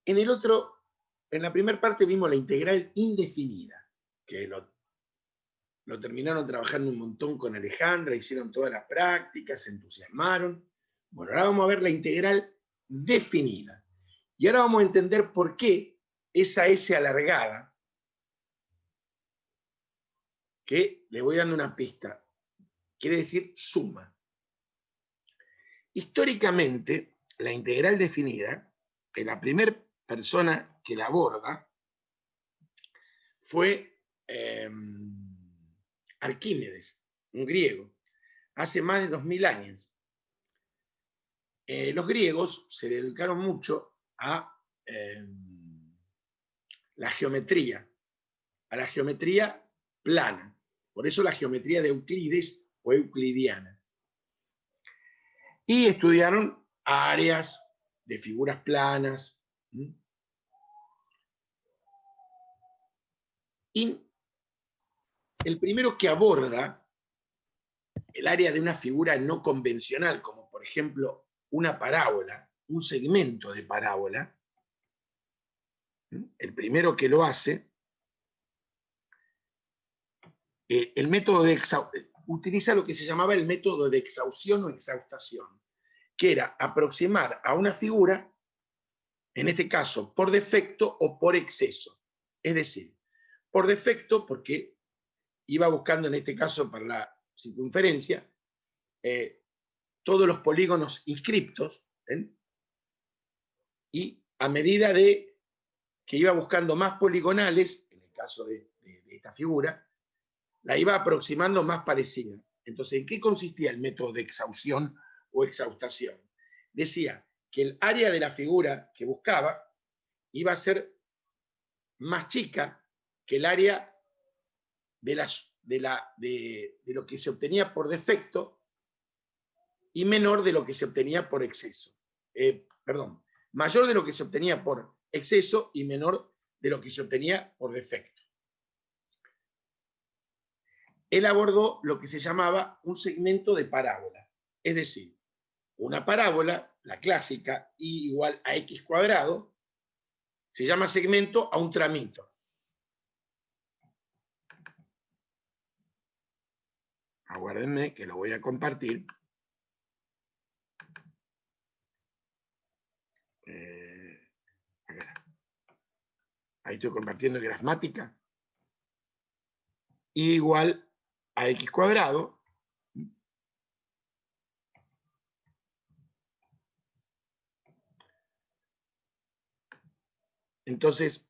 En la primera parte vimos la integral indefinida, que lo terminaron trabajando un montón con Alejandra, hicieron todas las prácticas, se entusiasmaron. Bueno, ahora vamos a ver la integral definida. Y ahora vamos a entender por qué esa S alargada, que le voy dando una pista, quiere decir suma. Históricamente, la integral definida, la primera persona que la aborda fue Arquímedes, un griego, hace más de 2000 años. Los griegos se dedicaron mucho a la geometría plana. Por eso la geometría de Euclides o euclidiana. Y estudiaron áreas de figuras planas. Y el primero que aborda el área de una figura no convencional, como por ejemplo una parábola, un segmento de parábola, el primero que lo hace, el método de utiliza lo que se llamaba el método de exhaustión o exhaustación, que era aproximar a una figura, en este caso por defecto o por exceso. Es decir, por defecto porque iba buscando en este caso para la circunferencia todos los polígonos inscriptos, y a medida de que iba buscando más poligonales, en el caso de esta figura, la iba aproximando más parecida. Entonces, ¿en qué consistía el método de exhaustión o exhaustación? Decía que el área de la figura que buscaba iba a ser más chica que el área de lo que se obtenía por defecto y menor de lo que se obtenía por exceso. Mayor de lo que se obtenía por exceso y menor de lo que se obtenía por defecto. Él abordó lo que se llamaba un segmento de parábola, es decir, una parábola, la clásica, y igual a x cuadrado, se llama segmento a un tramito. Aguárdenme que lo voy a compartir. Ahí estoy compartiendo gramática. Igual a x cuadrado. Entonces,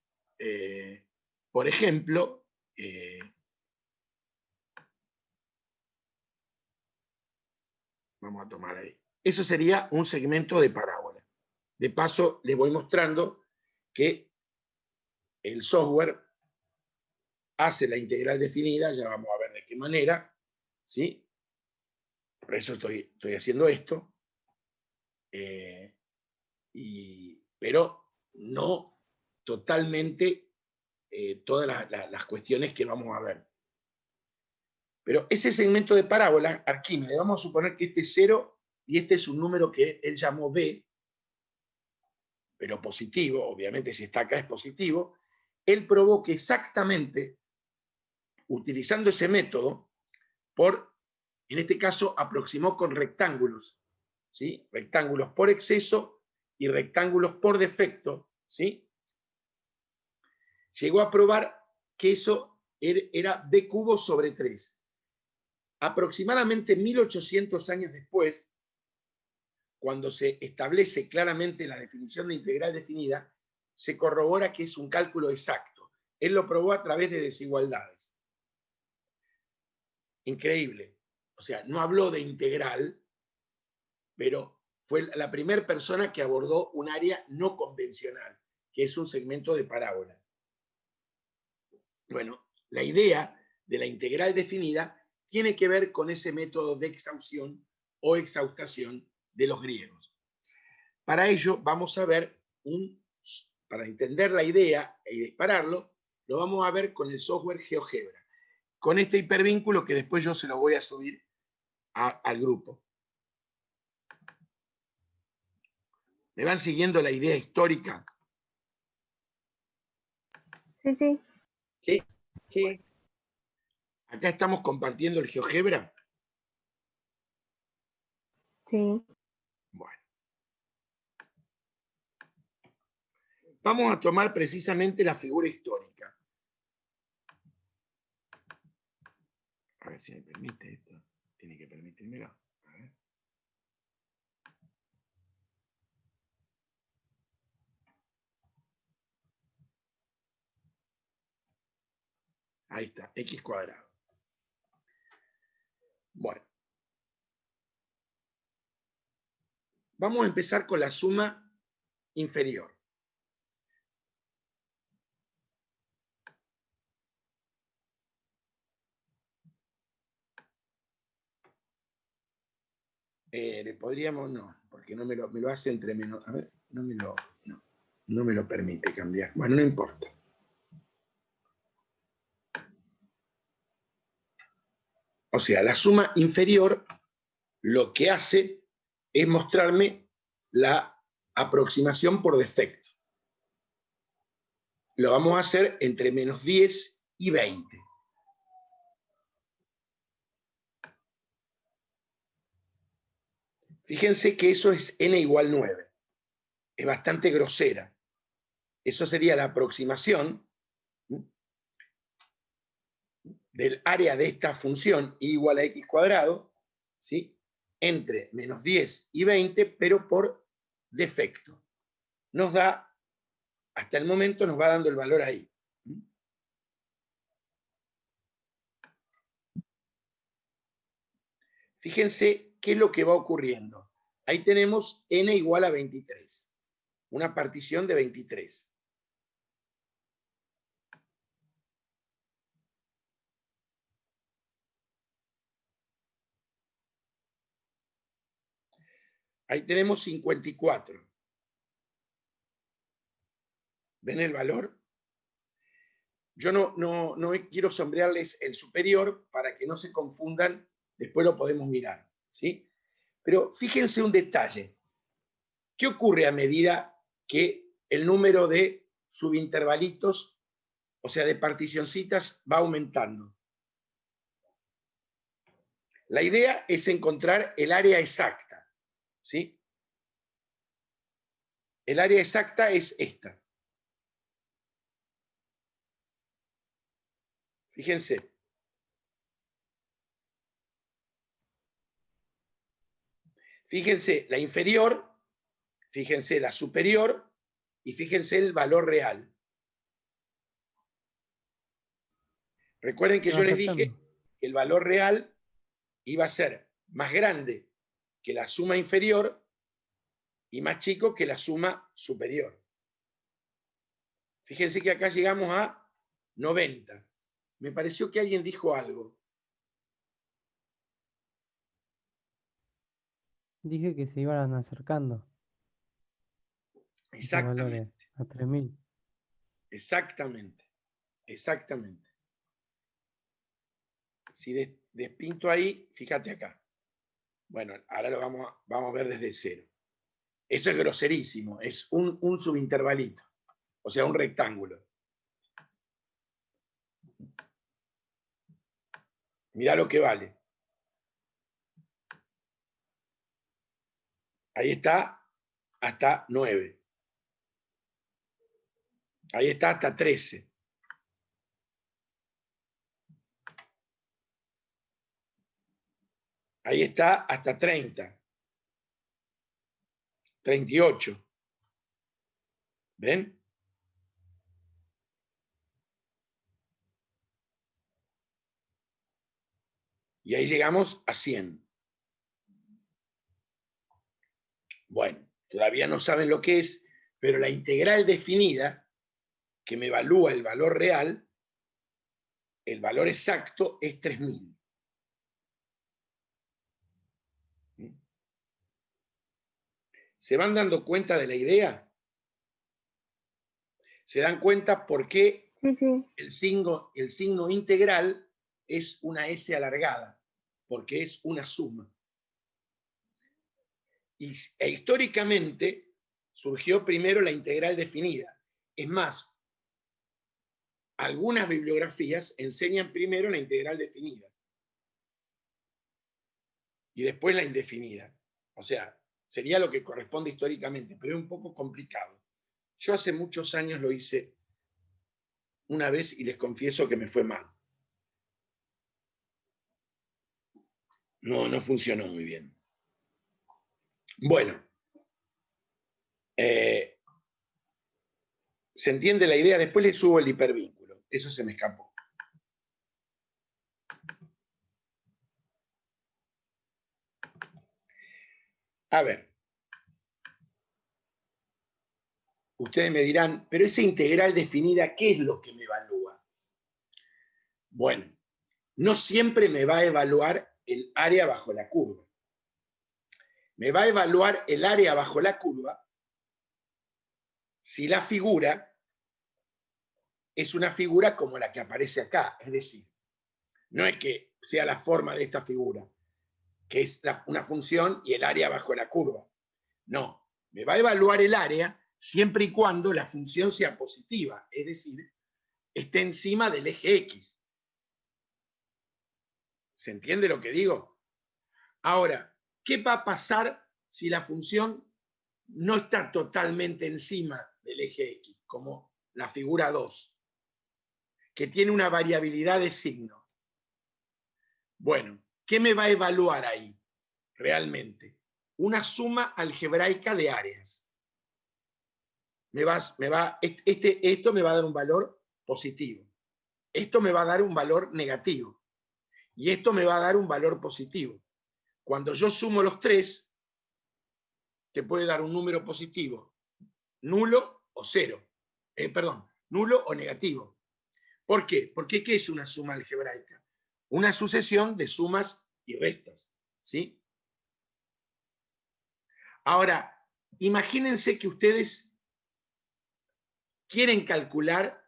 por ejemplo, vamos a tomar ahí. Eso sería un segmento de parábola. De paso, les voy mostrando que el software hace la integral definida, ya vamos a ver de qué manera, ¿sí? Por eso estoy haciendo esto, pero no totalmente todas las cuestiones que vamos a ver. Pero ese segmento de parábola, Arquímedes, vamos a suponer que este es 0 y este es un número que él llamó B, pero positivo, obviamente si está acá es positivo. Él probó que exactamente, utilizando ese método, en este caso aproximó con rectángulos, ¿sí? Rectángulos por exceso y rectángulos por defecto, ¿sí? Llegó a probar que eso era B cubo sobre 3. Aproximadamente 1800 años después, cuando se establece claramente la definición de integral definida, se corrobora que es un cálculo exacto. Él lo probó a través de desigualdades. Increíble. O sea, no habló de integral, pero fue la primera persona que abordó un área no convencional, que es un segmento de parábola. Bueno, la idea de la integral definida tiene que ver con ese método de exhaustión o exhaustación de los griegos. Para ello vamos a ver, para entender la idea y dispararlo, lo vamos a ver con el software GeoGebra, con este hipervínculo que después yo se lo voy a subir al grupo. ¿Me van siguiendo la idea histórica? Sí, sí. Sí, sí. Acá estamos compartiendo el GeoGebra. Sí. Bueno. Vamos a tomar precisamente la figura histórica. A ver si me permite esto. Tiene que permitírmelo. A ver. Ahí está, x cuadrado. Bueno. Vamos a empezar con la suma inferior. Le podríamos, no, porque no me lo hace entre menos. A ver, no me lo permite cambiar. Bueno, no importa. O sea, la suma inferior lo que hace es mostrarme la aproximación por defecto. Lo vamos a hacer entre menos 10 y 20. Fíjense que eso es n igual 9. Es bastante grosera. Eso sería la aproximación del área de esta función y igual a x cuadrado, ¿sí? Entre menos 10 y 20, pero por defecto. Nos da, hasta el momento nos va dando el valor ahí. Fíjense qué es lo que va ocurriendo. Ahí tenemos n igual a 23. Una partición de 23. Ahí tenemos 54. ¿Ven el valor? Yo no quiero sombrearles el superior para que no se confundan. Después lo podemos mirar, ¿sí? Pero fíjense un detalle. ¿Qué ocurre a medida que el número de subintervalitos, o sea, de particioncitas, va aumentando? La idea es encontrar el área exacta, ¿sí? El área exacta es esta. Fíjense. Fíjense la inferior, fíjense la superior y fíjense el valor real. Recuerden que yo les dije que el valor real iba a ser más grande que la suma inferior y más chico que la suma superior. Fíjense que acá llegamos a 90. Me pareció que alguien dijo algo. Dije que se iban acercando. Esos valores Exactamente. a 3000. Exactamente. Exactamente. Si despinto ahí, fíjate acá. Bueno, ahora lo vamos a ver desde cero. Eso es groserísimo. Es un subintervalito. O sea, un rectángulo. Mirá lo que vale. Ahí está hasta 9. Ahí está hasta 13. Ahí está hasta 30. 38. ¿Ven? Y ahí llegamos a 100. Bueno, todavía no saben lo que es, pero la integral definida, que me evalúa el valor real, el valor exacto es 3000. ¿Se van dando cuenta de la idea? ¿Se dan cuenta por qué Sí, sí. el signo integral es una S alargada? Porque es una suma. E históricamente surgió primero la integral definida. Es más, algunas bibliografías enseñan primero la integral definida y después la indefinida. O sea, sería lo que corresponde históricamente, pero es un poco complicado. Yo hace muchos años lo hice una vez y les confieso que me fue mal. No funcionó muy bien. Bueno, ¿se entiende la idea? Después le subo el hipervínculo. Eso se me escapó. A ver. Ustedes me dirán, pero esa integral definida, ¿qué es lo que me evalúa? Bueno, no siempre me va a evaluar el área bajo la curva. Me va a evaluar el área bajo la curva si la figura es una figura como la que aparece acá. Es decir, no es que sea la forma de esta figura, que es una función y el área bajo la curva. No, me va a evaluar el área siempre y cuando la función sea positiva, es decir, esté encima del eje X. ¿Se entiende lo que digo? Ahora, ¿qué va a pasar si la función no está totalmente encima del eje X, como la figura 2, que tiene una variabilidad de signo? Bueno, ¿qué me va a evaluar ahí realmente? Una suma algebraica de áreas. Esto me va a dar un valor positivo. Esto me va a dar un valor negativo. Y esto me va a dar un valor positivo. Cuando yo sumo los tres, te puede dar un número positivo, nulo o cero. Nulo o negativo. ¿Por qué? Porque ¿qué es una suma algebraica? Una sucesión de sumas y restas. ¿Sí? Ahora, imagínense que ustedes quieren calcular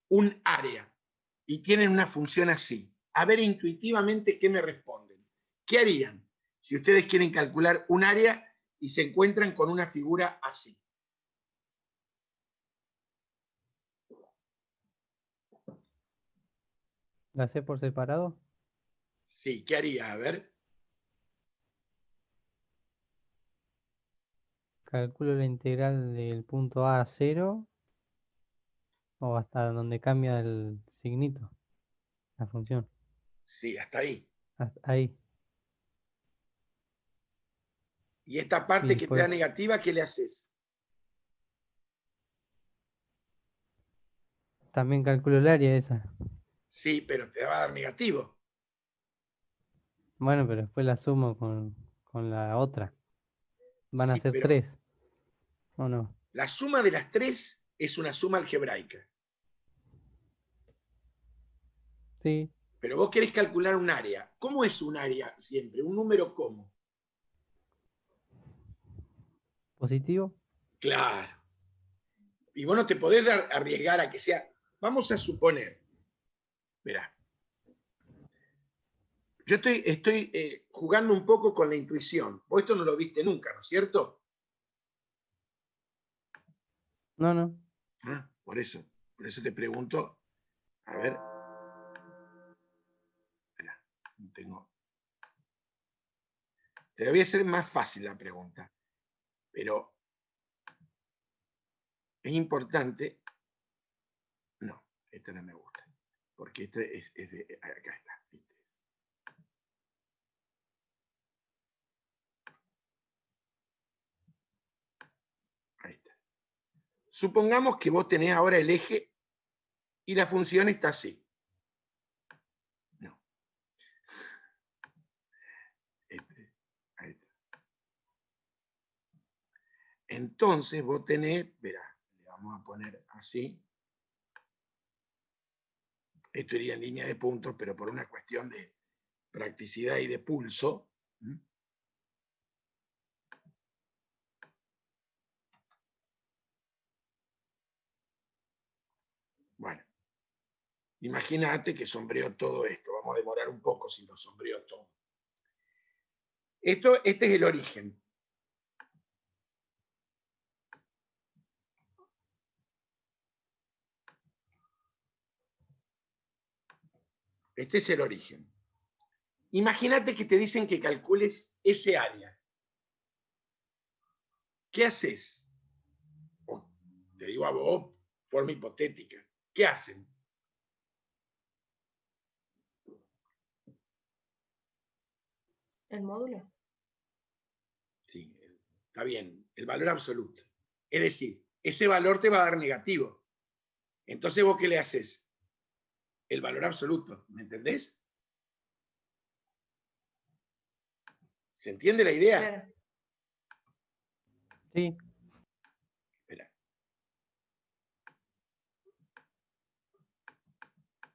un área y tienen una función así. A ver intuitivamente qué me responden. ¿Qué harían si ustedes quieren calcular un área y se encuentran con una figura así? ¿La sé por separado? Sí, ¿qué haría? A ver. Calculo la integral del punto A a 0 o hasta donde cambia el signito, la función. Sí, hasta ahí. Hasta ahí. Y esta Y parte que te da después negativa, ¿qué le haces? también calculo el área esa. Sí, pero te va a dar negativo. Bueno, pero después la sumo con la otra. Van a Sí, ser pero 3, ¿o no? la suma de las tres es una suma algebraica. Sí, Pero vos querés calcular un área. ¿Cómo es un área siempre? ¿Un número cómo? positivo. Claro. Y vos no te podés arriesgar a que sea. Vamos a suponer. Mirá. Yo estoy jugando un poco con la intuición. Vos esto no lo viste nunca, ¿no es cierto? No, no. Ah, por eso te pregunto. A ver. Mirá, no tengo. Te lo voy a hacer más fácil la pregunta. Pero es importante. No, esta no me gusta. Porque este es de. Acá está. ¿Viste? Ahí está. Supongamos que vos tenés ahora el eje y la función está así. No. Ahí está. Entonces vos tenés, verá, le vamos a poner así. Esto iría en línea de puntos, pero por una cuestión de practicidad y de pulso. Bueno, imagínate que sombreo todo esto. Vamos a demorar un poco si lo sombreo todo. Este es el origen. Este es el origen. Imagínate que te dicen que calcules ese área. ¿Qué haces? O te digo a vos, forma hipotética. ¿Qué hacen? El módulo. Sí, está bien, el valor absoluto. Es decir, ese valor te va a dar negativo. Entonces, ¿vos qué le haces? El valor absoluto, ¿me entendés? ¿Se entiende la idea? Claro. Sí, Espera.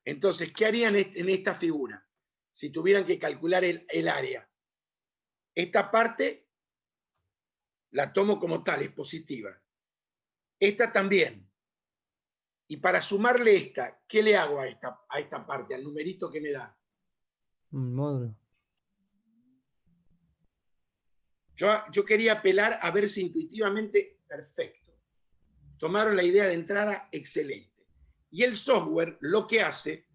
Entonces, ¿qué harían en esta figura? Si tuvieran que calcular el área. Esta parte la tomo como tal, es positiva. Esta también. Y para sumarle esta, ¿qué le hago a esta parte, al numerito que me da? un módulo. Yo quería apelar a verse intuitivamente perfecto. Tomaron la idea de entrada excelente. Y el software lo que hace,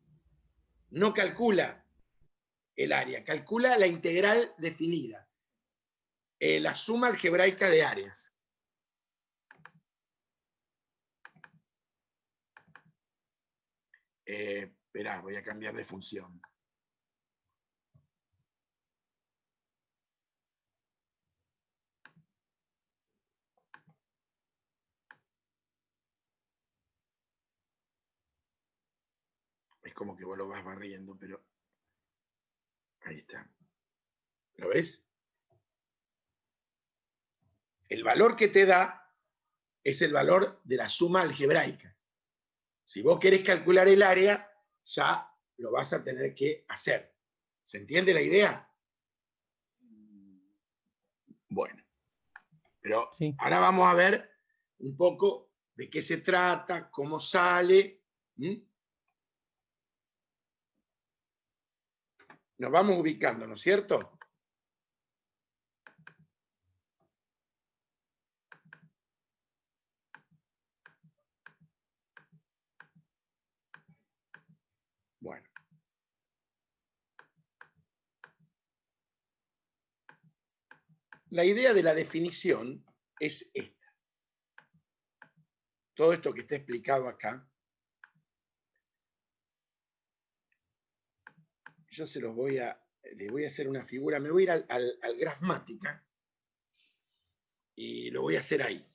no calcula el área, calcula la integral definida, la suma algebraica de áreas. Esperá, voy a cambiar de función. Es como que vos lo vas barriendo, pero ahí está. ¿Lo ves? El valor que te da es el valor de la suma algebraica. Si vos querés calcular el área, ya lo vas a tener que hacer. ¿Se entiende la idea? Bueno, pero Sí. ahora vamos a ver un poco de qué se trata, cómo sale. Nos vamos ubicando, ¿no es cierto? Bueno. La idea de la definición es esta. Todo esto que está explicado acá, yo les voy a hacer una figura, me voy a ir al Grafmática y lo voy a hacer ahí.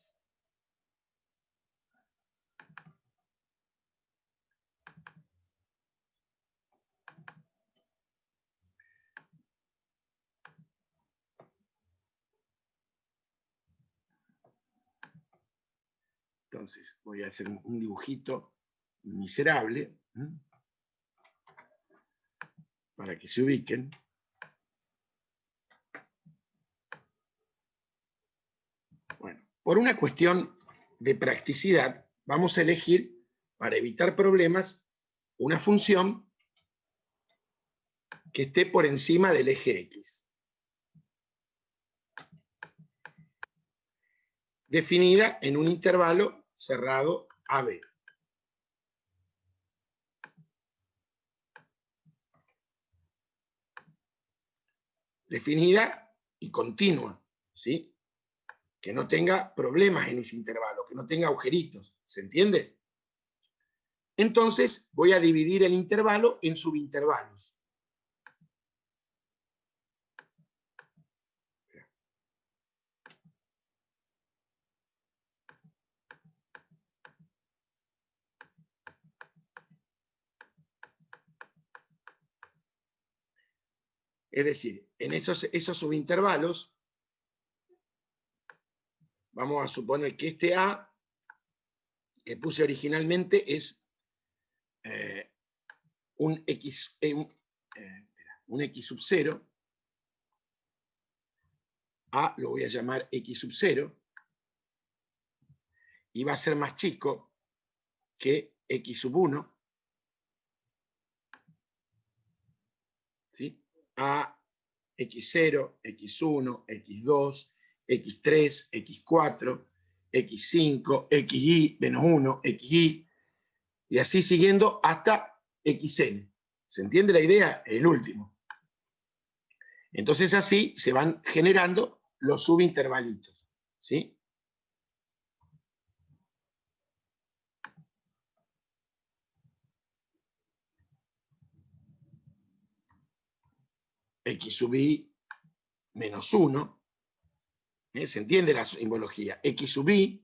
Entonces voy a hacer un dibujito miserable para que se ubiquen. Bueno, por una cuestión de practicidad, vamos a elegir, para evitar problemas, una función que esté por encima del eje X. Definida en un intervalo cerrado AB. Definida y continua, ¿sí? Que no tenga problemas en ese intervalo, que no tenga agujeritos, ¿se entiende? Entonces voy a dividir el intervalo en subintervalos. Es decir, en esos subintervalos, vamos a suponer que este A que puse originalmente es un X sub 0. A lo voy a llamar X sub 0 y va a ser más chico que X sub 1. ¿Sí? A, X0, X1, X2, X3, X4, X5, XY, menos 1, XY, y así siguiendo hasta XN. ¿Se entiende la idea? El último. Entonces así se van generando los subintervalitos, ¿sí? X sub i menos 1. ¿Se entiende la simbología? X sub i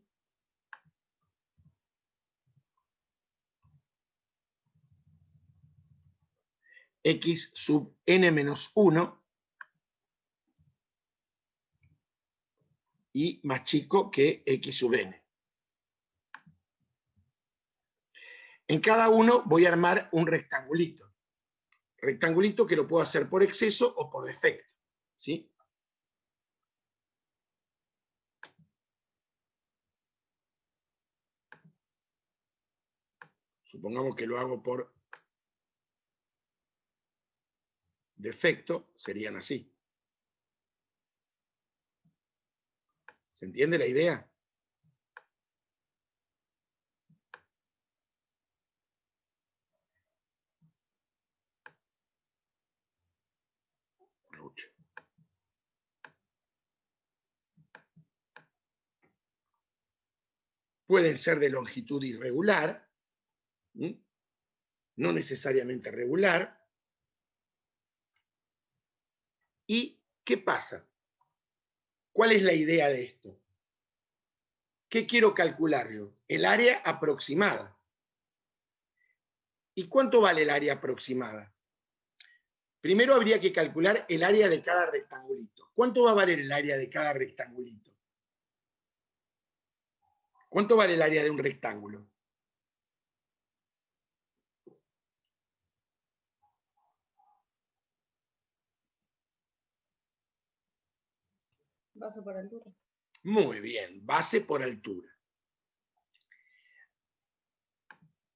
X sub n menos 1 y más chico que X sub n. En cada uno voy a armar un rectangulito. Rectangulito que lo puedo hacer por exceso o por defecto, ¿sí? Supongamos que lo hago por defecto, serían así. ¿Se entiende la idea? Pueden ser de longitud irregular, no necesariamente regular. ¿Y qué pasa? ¿Cuál es la idea de esto? ¿Qué quiero calcular yo? El área aproximada. ¿Y cuánto vale el área aproximada? Primero habría que calcular el área de cada rectangulito. ¿Cuánto va a valer el área de cada rectangulito? ¿Cuánto vale el área de un rectángulo? Base por altura. Muy bien, base por altura.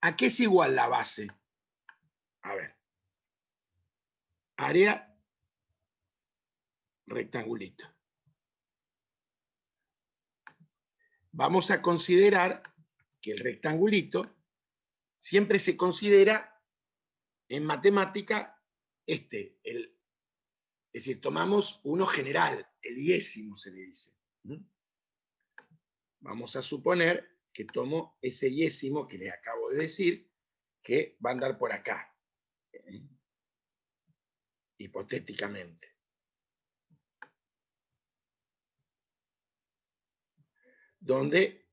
¿A qué es igual la base? A ver. Área rectangulito. Vamos a considerar que el rectangulito siempre se considera en matemática es decir, tomamos uno general, el iésimo se le dice. Vamos a suponer que tomo ese iésimo que les acabo de decir, que va a andar por acá, hipotéticamente. Donde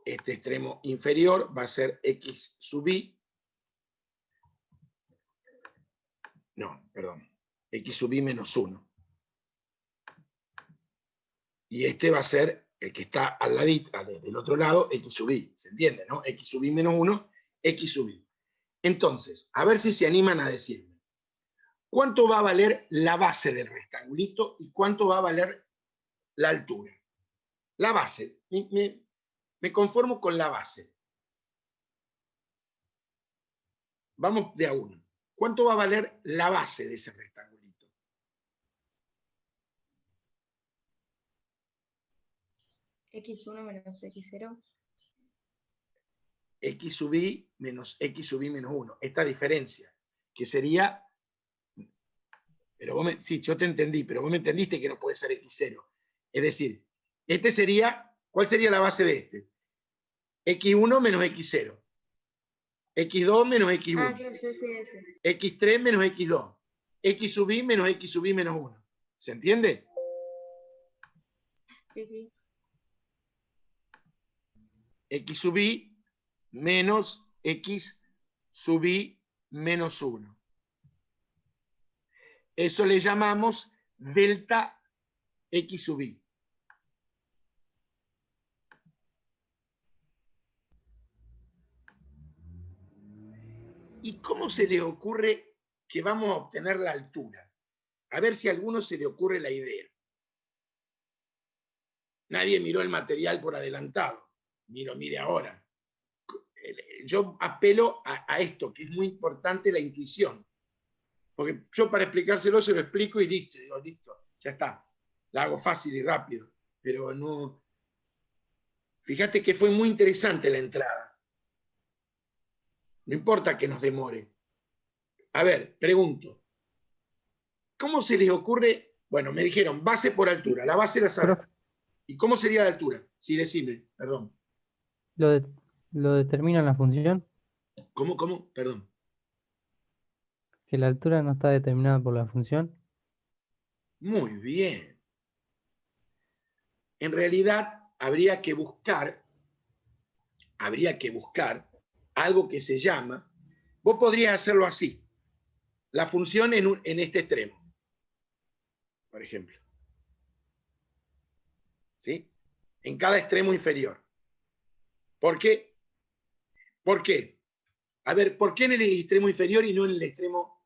este extremo inferior va a ser X sub i. No, perdón. X sub i menos 1. Y este va a ser el que está al ladito, del otro lado, X sub i. ¿Se entiende, no? X sub i menos 1, X sub i. Entonces, a ver si se animan a decirme. ¿Cuánto va a valer la base del rectangulito y cuánto va a valer la altura? La base. Me conformo con la base. Vamos de a uno. ¿Cuánto va a valer la base de ese rectangulito? X1 menos X0. X sub i menos X sub i menos 1. Esta diferencia, que sería... Pero vos sí, yo te entendí, pero vos me entendiste que no puede ser X0. Es decir, este sería... ¿Cuál sería la base de este? X1 menos X0. X2 menos X1. Ah, claro, sí, ese. X3 menos X2. X sub i menos X sub i menos 1. ¿Se entiende? Sí, sí. X sub i menos X sub i menos 1. Eso le llamamos delta X sub i. ¿Y cómo se le ocurre que vamos a obtener la altura? A ver si a alguno se le ocurre la idea. Nadie miró el material por adelantado. Mire ahora. Yo apelo a esto, que es muy importante, la intuición. Porque yo para explicárselo se lo explico y listo. Digo, listo, ya está. La hago fácil y rápido. Pero no... Fíjate que fue muy interesante la entrada. No importa que nos demore. A ver, pregunto. ¿Cómo se les ocurre? Bueno, me dijeron base por altura. La base la saben. Profe, ¿Y cómo sería la altura? Sí, decime, perdón. lo determina la función, ¿Cómo? Perdón. que la altura no está determinada por la función. Muy bien. En realidad, habría que buscar algo que se llama, vos podrías hacerlo así, la función en este extremo, por ejemplo. ¿Sí? En cada extremo inferior. ¿Por qué? ¿Por qué? A ver, ¿por qué en el extremo inferior y no en el extremo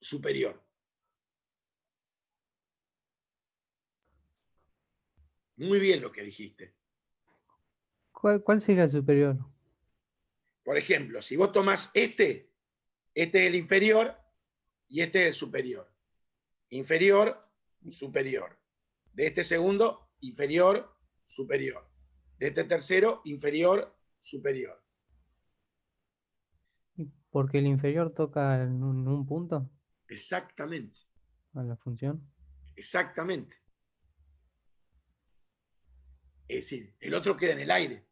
superior? Muy bien lo que dijiste. ¿Cuál sería el superior? Por ejemplo, si vos tomás este es el inferior y este es el superior. Inferior, superior. De este segundo, inferior, superior. De este tercero, inferior, superior. Porque el inferior toca en un punto Exactamente, a la función. exactamente. Es decir, el otro queda en el aire.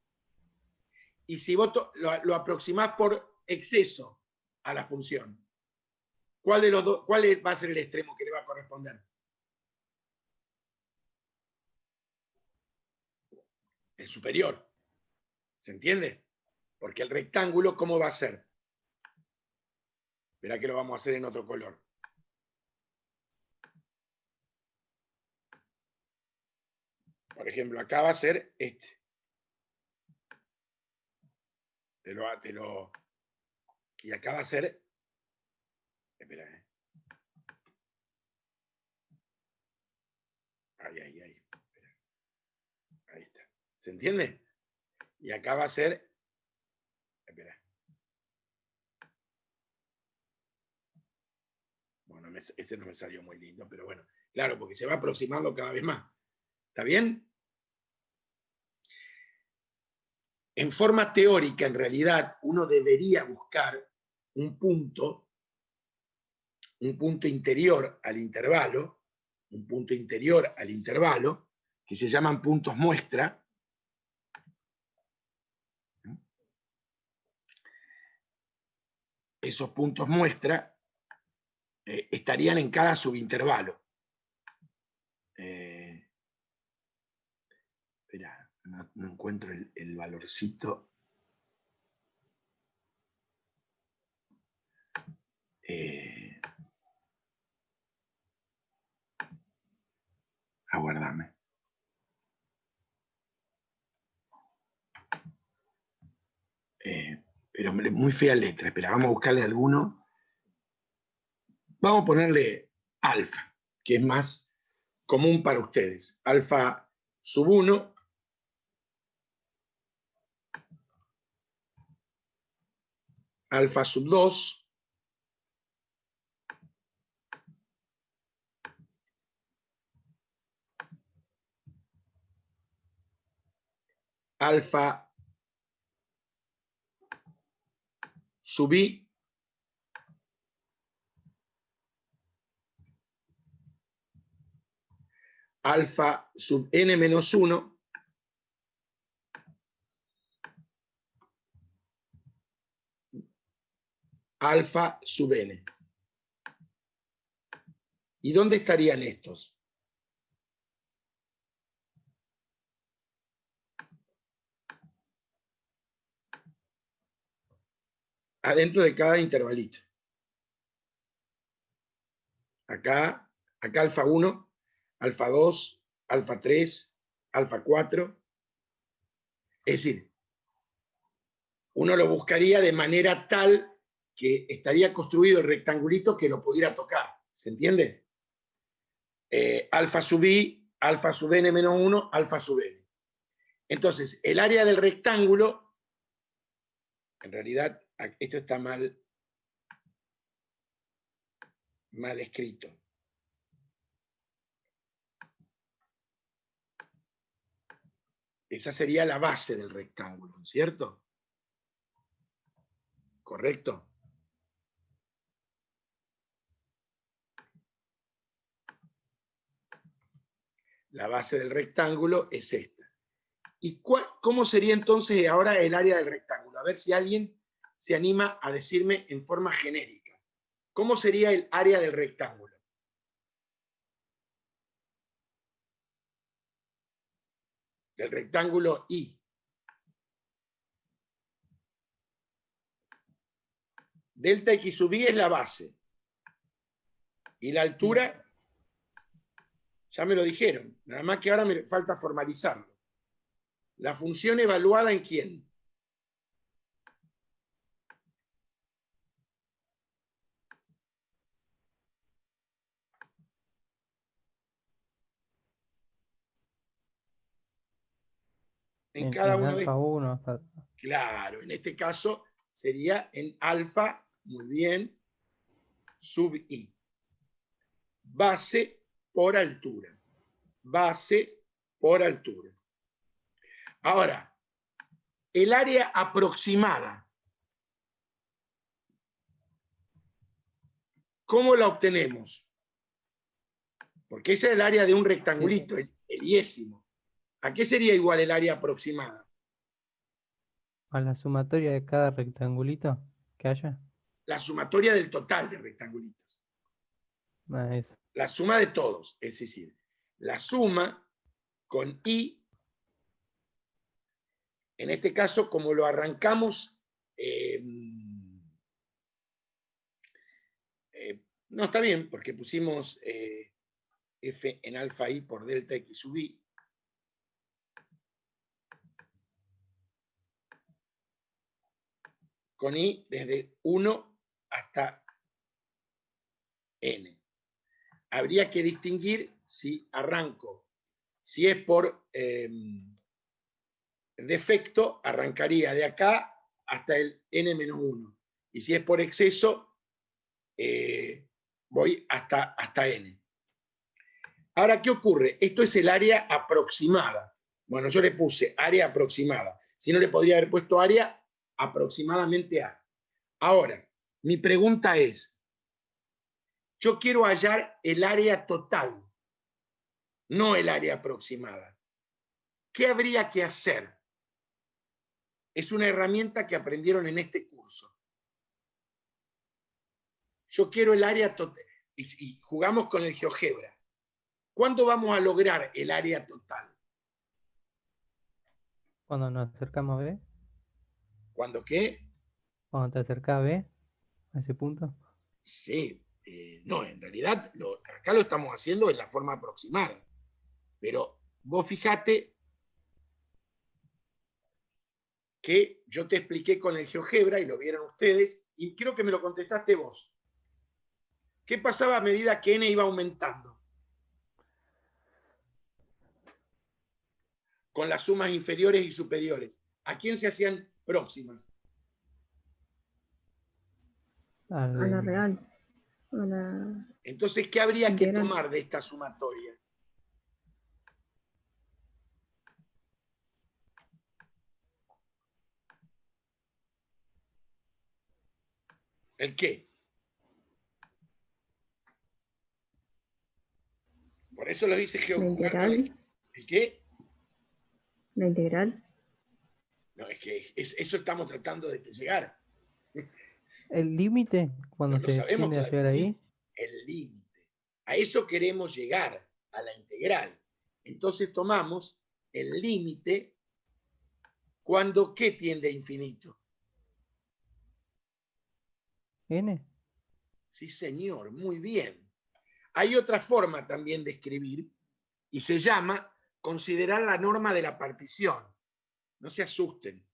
Y si vos lo aproximás por exceso a la función, ¿cuál de los dos, cuál va a ser el extremo que le va a corresponder? El superior. ¿Se entiende? Porque el rectángulo, ¿cómo va a ser? Verá que lo vamos a hacer en otro color. Por ejemplo, acá va a ser este. Y acá va a ser. Espera, Ahí. Ahí está. ¿Se entiende? Y acá va a ser. Espera. Bueno, ese no me salió muy lindo, pero bueno. Claro, porque se va aproximando cada vez más. ¿Está bien? En forma teórica, en realidad, uno debería buscar un punto interior al intervalo, que se llaman puntos muestra. Esos puntos muestra estarían en cada subintervalo. Espera, no encuentro el valorcito. Aguardame. Pero muy fea letra. Espera, vamos a buscarle alguno. Vamos a ponerle alfa, que es más común para ustedes. Alfa sub 1. Alfa sub 2. Alfa sub i. Alfa sub n menos 1. Alfa sub n. ¿Y dónde estarían estos? Adentro de cada intervalito. Acá alfa 1, alfa 2, alfa 3, alfa 4. Es decir, uno lo buscaría de manera tal que estaría construido el rectangulito que lo pudiera tocar. ¿Se entiende? Alfa sub i, alfa sub n menos 1, alfa sub n. Entonces, el área del rectángulo, en realidad, esto está mal escrito. Esa sería la base del rectángulo, ¿cierto? ¿correcto? La base del rectángulo es esta. ¿Y cómo sería entonces ahora el área del rectángulo? A ver si alguien se anima a decirme en forma genérica. ¿Cómo sería el área del rectángulo? Del rectángulo I. Delta X sub I es la base. Y la altura, ya me lo dijeron. Nada más que ahora me falta formalizarlo. La función evaluada en quién. En cada uno de alfa 1 hasta... Claro, en este caso sería en alfa, muy bien, sub I. Base por altura. Base por altura. Ahora, el área aproximada. ¿Cómo la obtenemos? Porque esa es el área de un rectangulito, el iésimo. ¿A qué sería igual el área aproximada? A la sumatoria de cada rectangulito que haya. La sumatoria del total de rectangulitos. Eso. La suma de todos, es decir, la suma con I, en este caso, como lo arrancamos, no está bien, porque pusimos F en alfa I por delta X sub I. Con I desde 1 hasta N. Habría que distinguir si arranco, si es por defecto, arrancaría de acá hasta el N-1. Y si es por exceso, voy hasta N. Ahora, ¿qué ocurre? Esto es el área aproximada. Bueno, yo le puse área aproximada. Si no, le podría haber puesto área aproximadamente A. Ahora, mi pregunta es, yo quiero hallar el área total, no el área aproximada. ¿Qué habría que hacer? Es una herramienta que aprendieron en este curso. Yo quiero el área total y jugamos con el GeoGebra. ¿Cuándo vamos a lograr el área total? Cuando nos acercamos a B. ¿Cuándo qué? Cuando te acercas a B, a ese punto. Sí, no, en realidad acá lo estamos haciendo en la forma aproximada. Pero vos fijate que yo te expliqué con el GeoGebra y lo vieron ustedes y creo que me lo contestaste vos. ¿Qué pasaba a medida que N iba aumentando? Con las sumas inferiores y superiores. ¿A quién se hacían próximas? A la real. A la... Entonces, ¿qué habría que Integral. tomar de esta sumatoria? ¿El qué? Por eso lo dice La GeoGebra. integral. ¿El qué? La integral. No, es que eso estamos tratando de llegar. El límite, cuando No se sabemos tiende a todavía. llegar ahí, El límite. A eso queremos llegar, a la integral. Entonces tomamos el límite cuando ¿qué tiende a infinito? N. Sí, señor, muy bien. Hay otra forma también de escribir y se llama considerar la norma de la partición. No se asusten.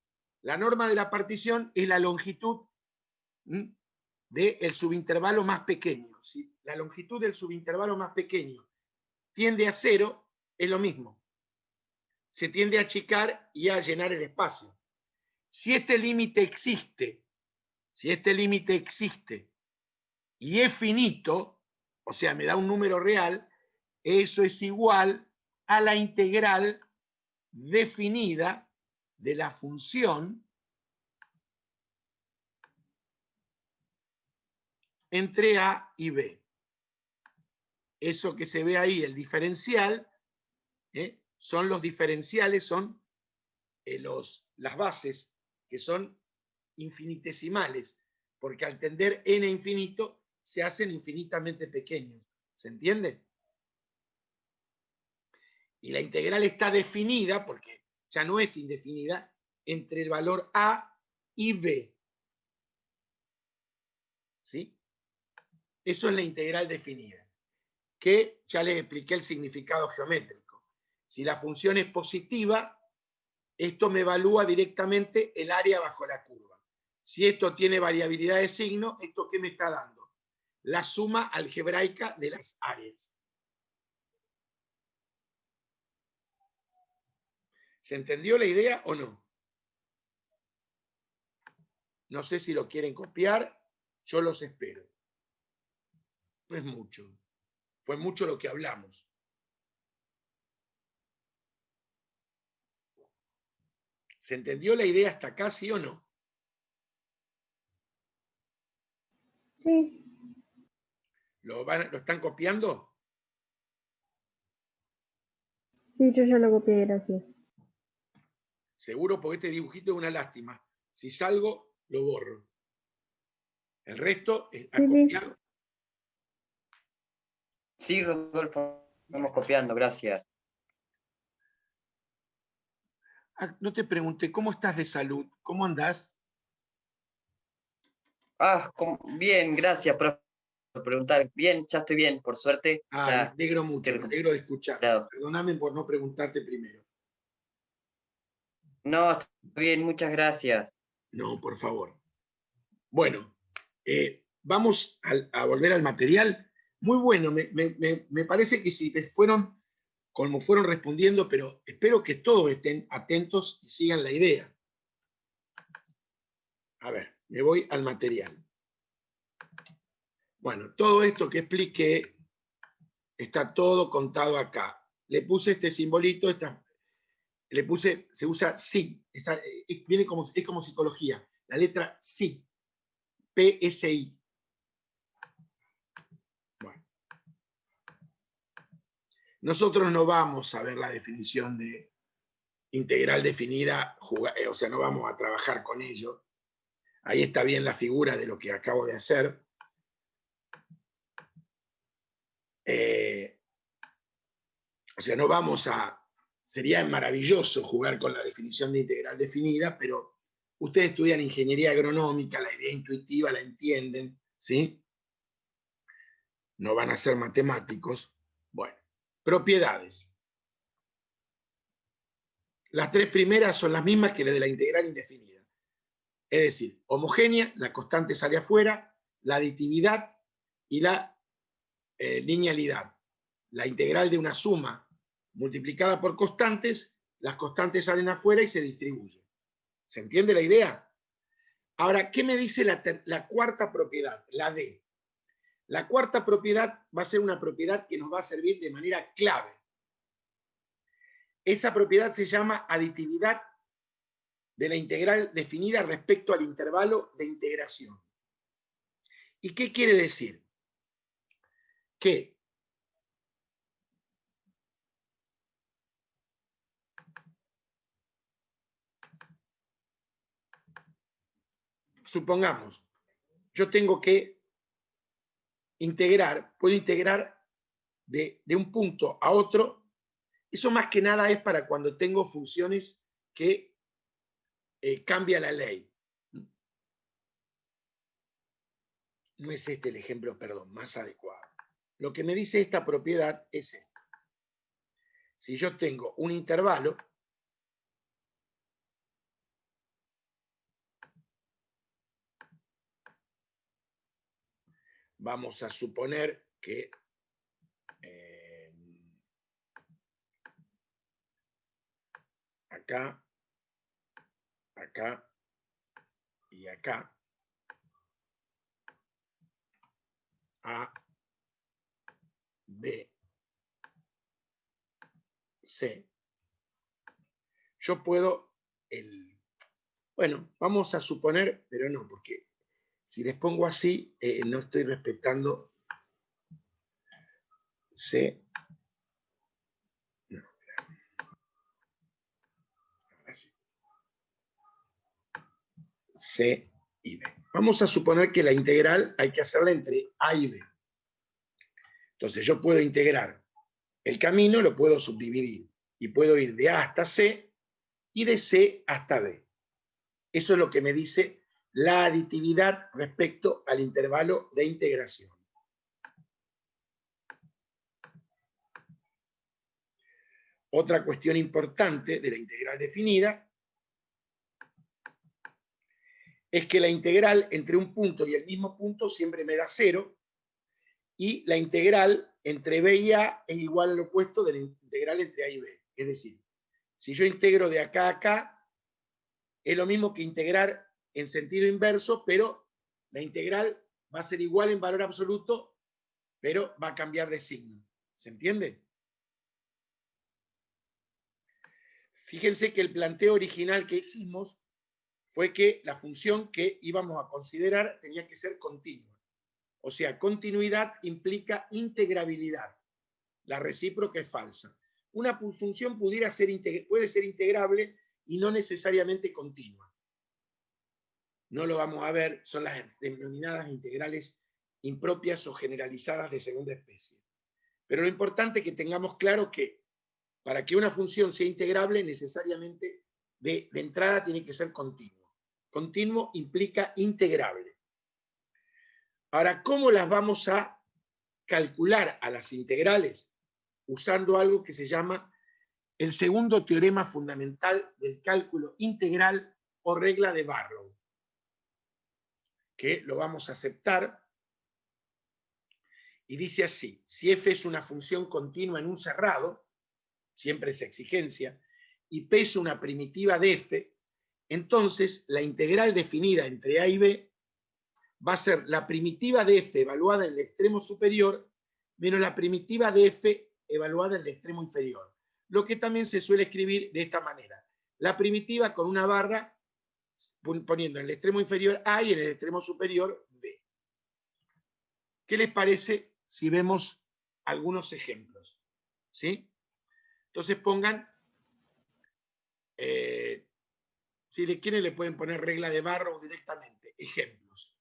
La norma de la partición es la longitud del subintervalo más pequeño. Si la longitud del subintervalo más pequeño tiende a 0, es lo mismo. Se tiende a achicar y a llenar el espacio. Si este límite existe, y es finito, o sea, me da un número real, eso es igual a la integral definida de la función entre A y B. Eso que se ve ahí, el diferencial, son los diferenciales, son las bases, que son infinitesimales, porque al tender n a infinito se hacen infinitamente pequeños. ¿Se entiende? Y la integral está definida, porque ya no es indefinida, entre el valor A y B. ¿Sí? Eso es la integral definida, que ya les expliqué el significado geométrico. Si la función es positiva, esto me evalúa directamente el área bajo la curva. Si esto tiene variabilidad de signo, ¿esto qué me está dando? La suma algebraica de las áreas. ¿Se entendió la idea o no? No sé si lo quieren copiar, yo los espero. No es mucho. Fue mucho lo que hablamos. ¿Se entendió la idea hasta acá, sí o no? Sí. ¿Lo están copiando? Sí, yo ya lo copié, gracias. Seguro, porque este dibujito es una lástima. Si salgo, lo borro. El resto está copiado. Sí, Rodolfo, estamos copiando, gracias. No te pregunté, ¿cómo estás de salud? ¿Cómo andás? Bien, gracias por preguntar. Bien, ya estoy bien, por suerte. Me alegro mucho, me alegro de escuchar. Perdóname por no preguntarte primero. No, estoy bien, muchas gracias. No, por favor. Bueno, vamos a volver al material. Muy bueno, me parece que sí, fueron como fueron respondiendo, pero espero que todos estén atentos y sigan la idea. A ver, me voy al material. Bueno, todo esto que expliqué está todo contado acá. Le puse este simbolito, le puse, se usa sí, viene como, es como psicología, la letra sí, PSI. Bueno. Nosotros no vamos a ver la definición de integral definida, o sea, no vamos a trabajar con ello. Ahí está bien la figura de lo que acabo de hacer. O sea, no vamos a... Sería maravilloso jugar con la definición de integral definida, pero ustedes estudian ingeniería agronómica, la idea intuitiva la entienden, ¿sí? No van a ser matemáticos. Bueno, propiedades. Las tres primeras son las mismas que las de la integral indefinida. Es decir, homogénea, la constante sale afuera, la aditividad y la linealidad. La integral de una suma multiplicada por constantes, las constantes salen afuera y se distribuyen. ¿Se entiende la idea? Ahora, ¿qué me dice la cuarta propiedad? La D. La cuarta propiedad va a ser una propiedad que nos va a servir de manera clave. Esa propiedad se llama aditividad de la integral definida respecto al intervalo de integración. ¿Y qué quiere decir? Que supongamos, yo tengo que integrar, puedo integrar de un punto a otro. Eso más que nada es para cuando tengo funciones que cambia la ley. No es este el ejemplo, perdón, más adecuado. Lo que me dice esta propiedad es esto. Si yo tengo un intervalo, vamos a suponer que acá, acá y acá, A, B, C. Yo puedo, bueno, vamos a suponer, pero no, porque Si les pongo así, no estoy respetando C. No, así. C y B. Vamos a suponer que la integral hay que hacerla entre A y B. Entonces yo puedo integrar el camino, lo puedo subdividir y puedo ir de A hasta C y de C hasta B. Eso es lo que me dice la aditividad respecto al intervalo de integración. Otra cuestión importante de la integral definida es que la integral entre un punto y el mismo punto siempre me da 0 y la integral entre B y A es igual al opuesto de la integral entre A y B. Es decir, si yo integro de acá a acá, es lo mismo que integrar en sentido inverso, pero la integral va a ser igual en valor absoluto, pero va a cambiar de signo. ¿Se entiende? Fíjense que el planteo original que hicimos fue que la función que íbamos a considerar tenía que ser continua. O sea, continuidad implica integrabilidad. La recíproca es falsa. Una función puede ser integrable y no necesariamente continua. No lo vamos a ver, son las denominadas integrales impropias o generalizadas de segunda especie. Pero lo importante es que tengamos claro que para que una función sea integrable, necesariamente de entrada tiene que ser continuo. Continuo implica integrable. Ahora, ¿cómo las vamos a calcular a las integrales? Usando algo que se llama el segundo teorema fundamental del cálculo integral o regla de Barrow, que lo vamos a aceptar, y dice así: si f es una función continua en un cerrado, siempre es exigencia, y p es una primitiva de f, entonces la integral definida entre a y b va a ser la primitiva de f evaluada en el extremo superior menos la primitiva de f evaluada en el extremo inferior. Lo que también se suele escribir de esta manera: la primitiva con una barra poniendo en el extremo inferior a y en el extremo superior b. ¿Qué les parece si vemos algunos ejemplos? ¿Sí? Entonces pongan, si le quieren le pueden poner regla de Barrow directamente, ejemplos.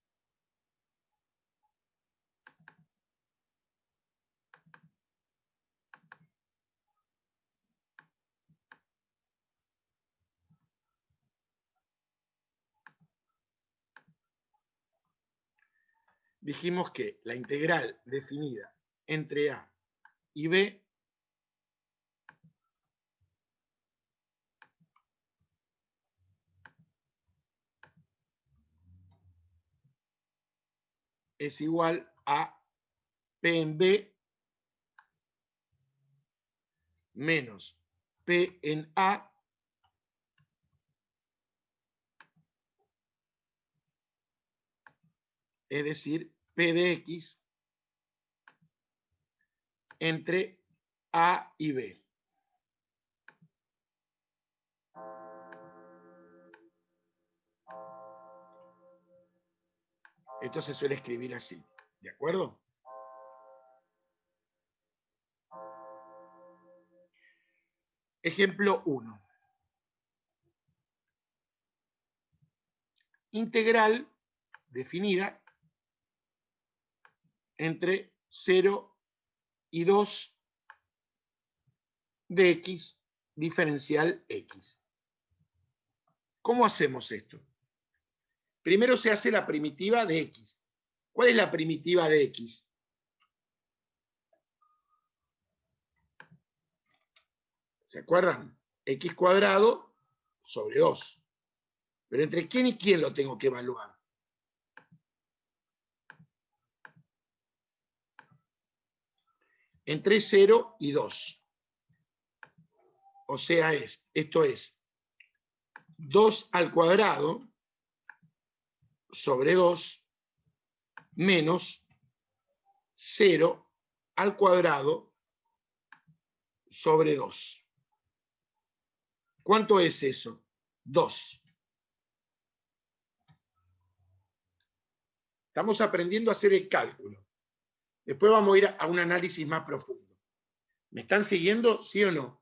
Dijimos que la integral definida entre a y b es igual a p en b menos p en a es decir, p de x entre a y b. Esto se suele escribir así, ¿de acuerdo? Ejemplo 1. Integral definida entre 0 y 2 de x diferencial x. ¿Cómo hacemos esto? Primero se hace la primitiva de x. ¿Cuál es la primitiva de x? ¿Se acuerdan? X cuadrado sobre 2. Pero ¿entre quién y quién lo tengo que evaluar? Entre 0 y 2. O sea, esto es 2 al cuadrado sobre 2 menos 0 al cuadrado sobre 2. ¿Cuánto es eso? 2. Estamos aprendiendo a hacer el cálculo. Después vamos a ir a un análisis más profundo. ¿Me están siguiendo, sí o no?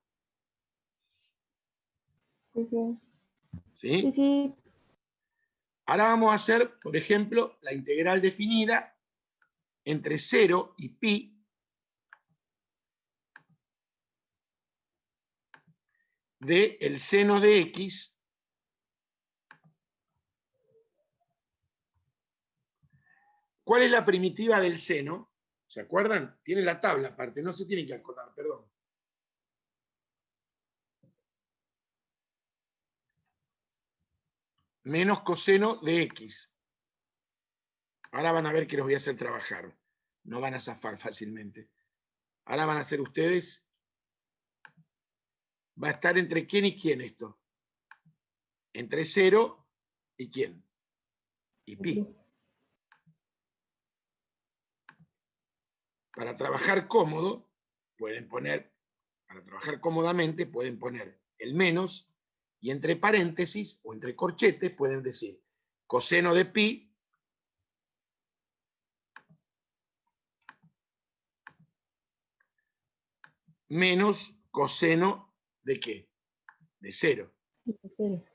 Sí, sí. ¿Sí? Sí, sí. Ahora vamos a hacer, por ejemplo, la integral definida entre 0 y pi de el seno de x ¿Cuál es la primitiva del seno? ¿Se acuerdan? Tiene la tabla aparte, no se tiene que acordar, perdón. Menos coseno de x. Ahora van a ver que los voy a hacer trabajar. No van a zafar fácilmente. Ahora van a hacer ustedes. Va a estar entre quién y quién esto. Entre 0 y quién. Y pi. Para trabajar cómodo, pueden poner, para trabajar cómodamente, pueden poner el menos y entre paréntesis o entre corchetes pueden decir coseno de pi menos coseno de qué? De 0. De 0.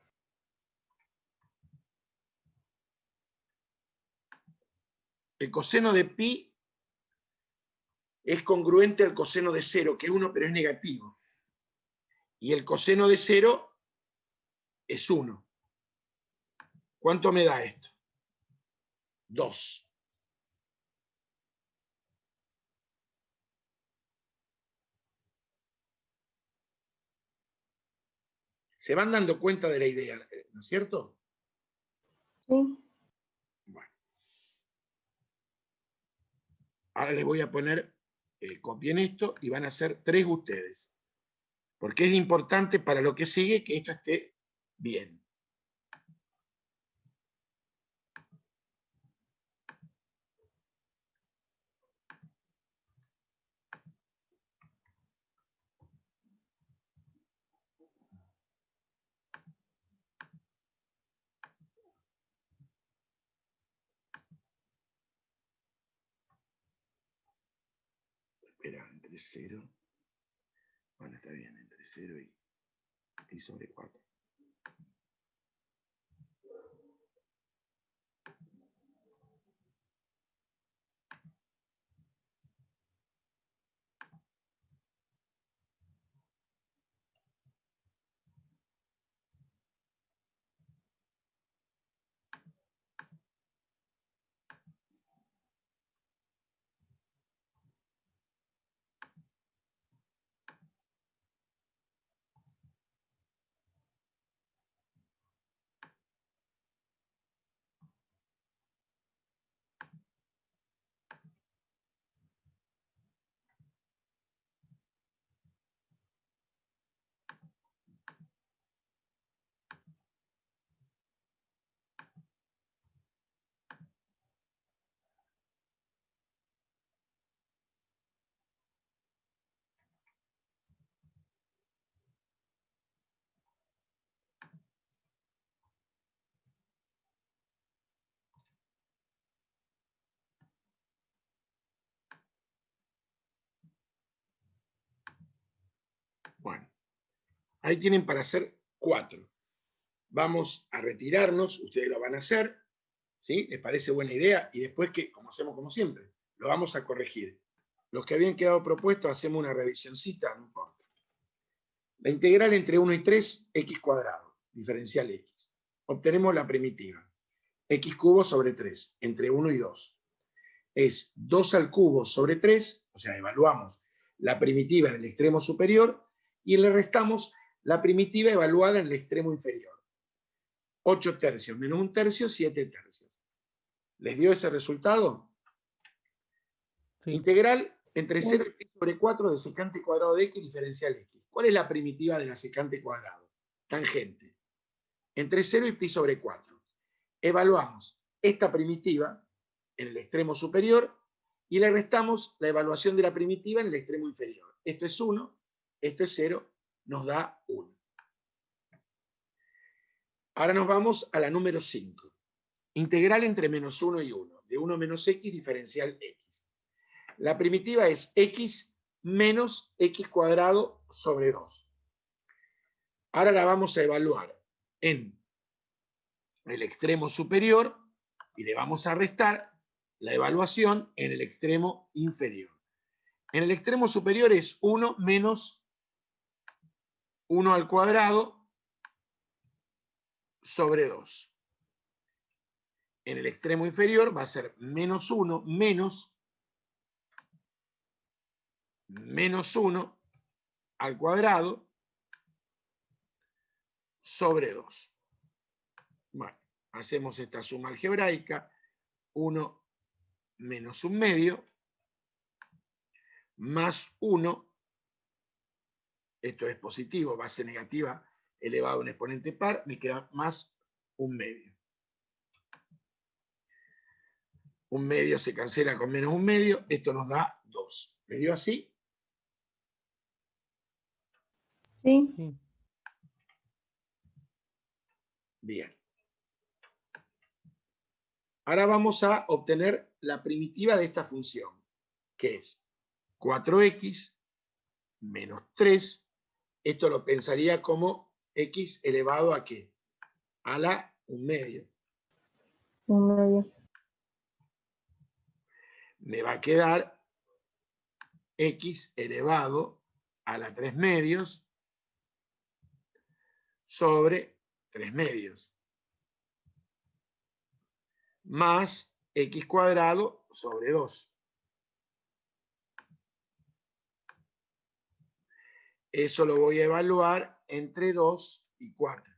El coseno de pi es congruente al coseno de 0, que es 1, pero es negativo. Y el coseno de 0 es 1. ¿Cuánto me da esto? 2. ¿Se van dando cuenta de la idea, no es cierto? Sí. Bueno. Ahora les voy a poner, copien esto y van a hacer 3 ustedes. Porque es importante para lo que sigue que esto esté bien. Espera, entre 0. Bueno, está bien, entre 0 y pi sobre 4. Bueno, ahí tienen para hacer 4. Vamos a retirarnos, ustedes lo van a hacer, ¿sí? ¿Les parece buena idea? Y después, que, como hacemos como siempre, lo vamos a corregir. Los que habían quedado propuestos, hacemos una revisioncita, no importa. La integral entre 1 y 3, x cuadrado, diferencial x. Obtenemos la primitiva. X cubo sobre 3, entre 1 y 2. Es 2 al cubo sobre 3, o sea, evaluamos la primitiva en el extremo superior y le restamos la primitiva evaluada en el extremo inferior. 8 tercios menos 1 tercio, 7 tercios. ¿Les dio ese resultado? Sí. Integral entre 0 y pi sobre 4 de secante cuadrado de x diferencial x. ¿Cuál es la primitiva de la secante cuadrado? Tangente. Entre 0 y pi sobre 4. Evaluamos esta primitiva en el extremo superior y le restamos la evaluación de la primitiva en el extremo inferior. Esto es 1, esto es 0, nos da 1. Ahora nos vamos a la número 5. Integral entre menos 1 y 1. de 1 menos x diferencial x. La primitiva es x menos x cuadrado sobre 2. Ahora la vamos a evaluar en el extremo superior y le vamos a restar la evaluación en el extremo inferior. En el extremo superior es 1 menos 1 al cuadrado sobre 2. En el extremo inferior va a ser menos 1 menos 1 al cuadrado sobre 2. Bueno, hacemos esta suma algebraica. 1 menos 1 medio más 1, esto es positivo, base negativa elevado a un exponente par, me queda más 1 medio. 1 medio se cancela con menos 1 medio, esto nos da 2. ¿Me dio así? Sí. Sí. Bien. Ahora vamos a obtener la primitiva de esta función, que es 4x menos 3. Esto lo pensaría como x elevado a ¿qué? A la 1 medio. 1 medio. Me va a quedar x elevado a la 3 medios sobre 3 medios. Más x cuadrado sobre 2. Eso lo voy a evaluar entre 2 y 4.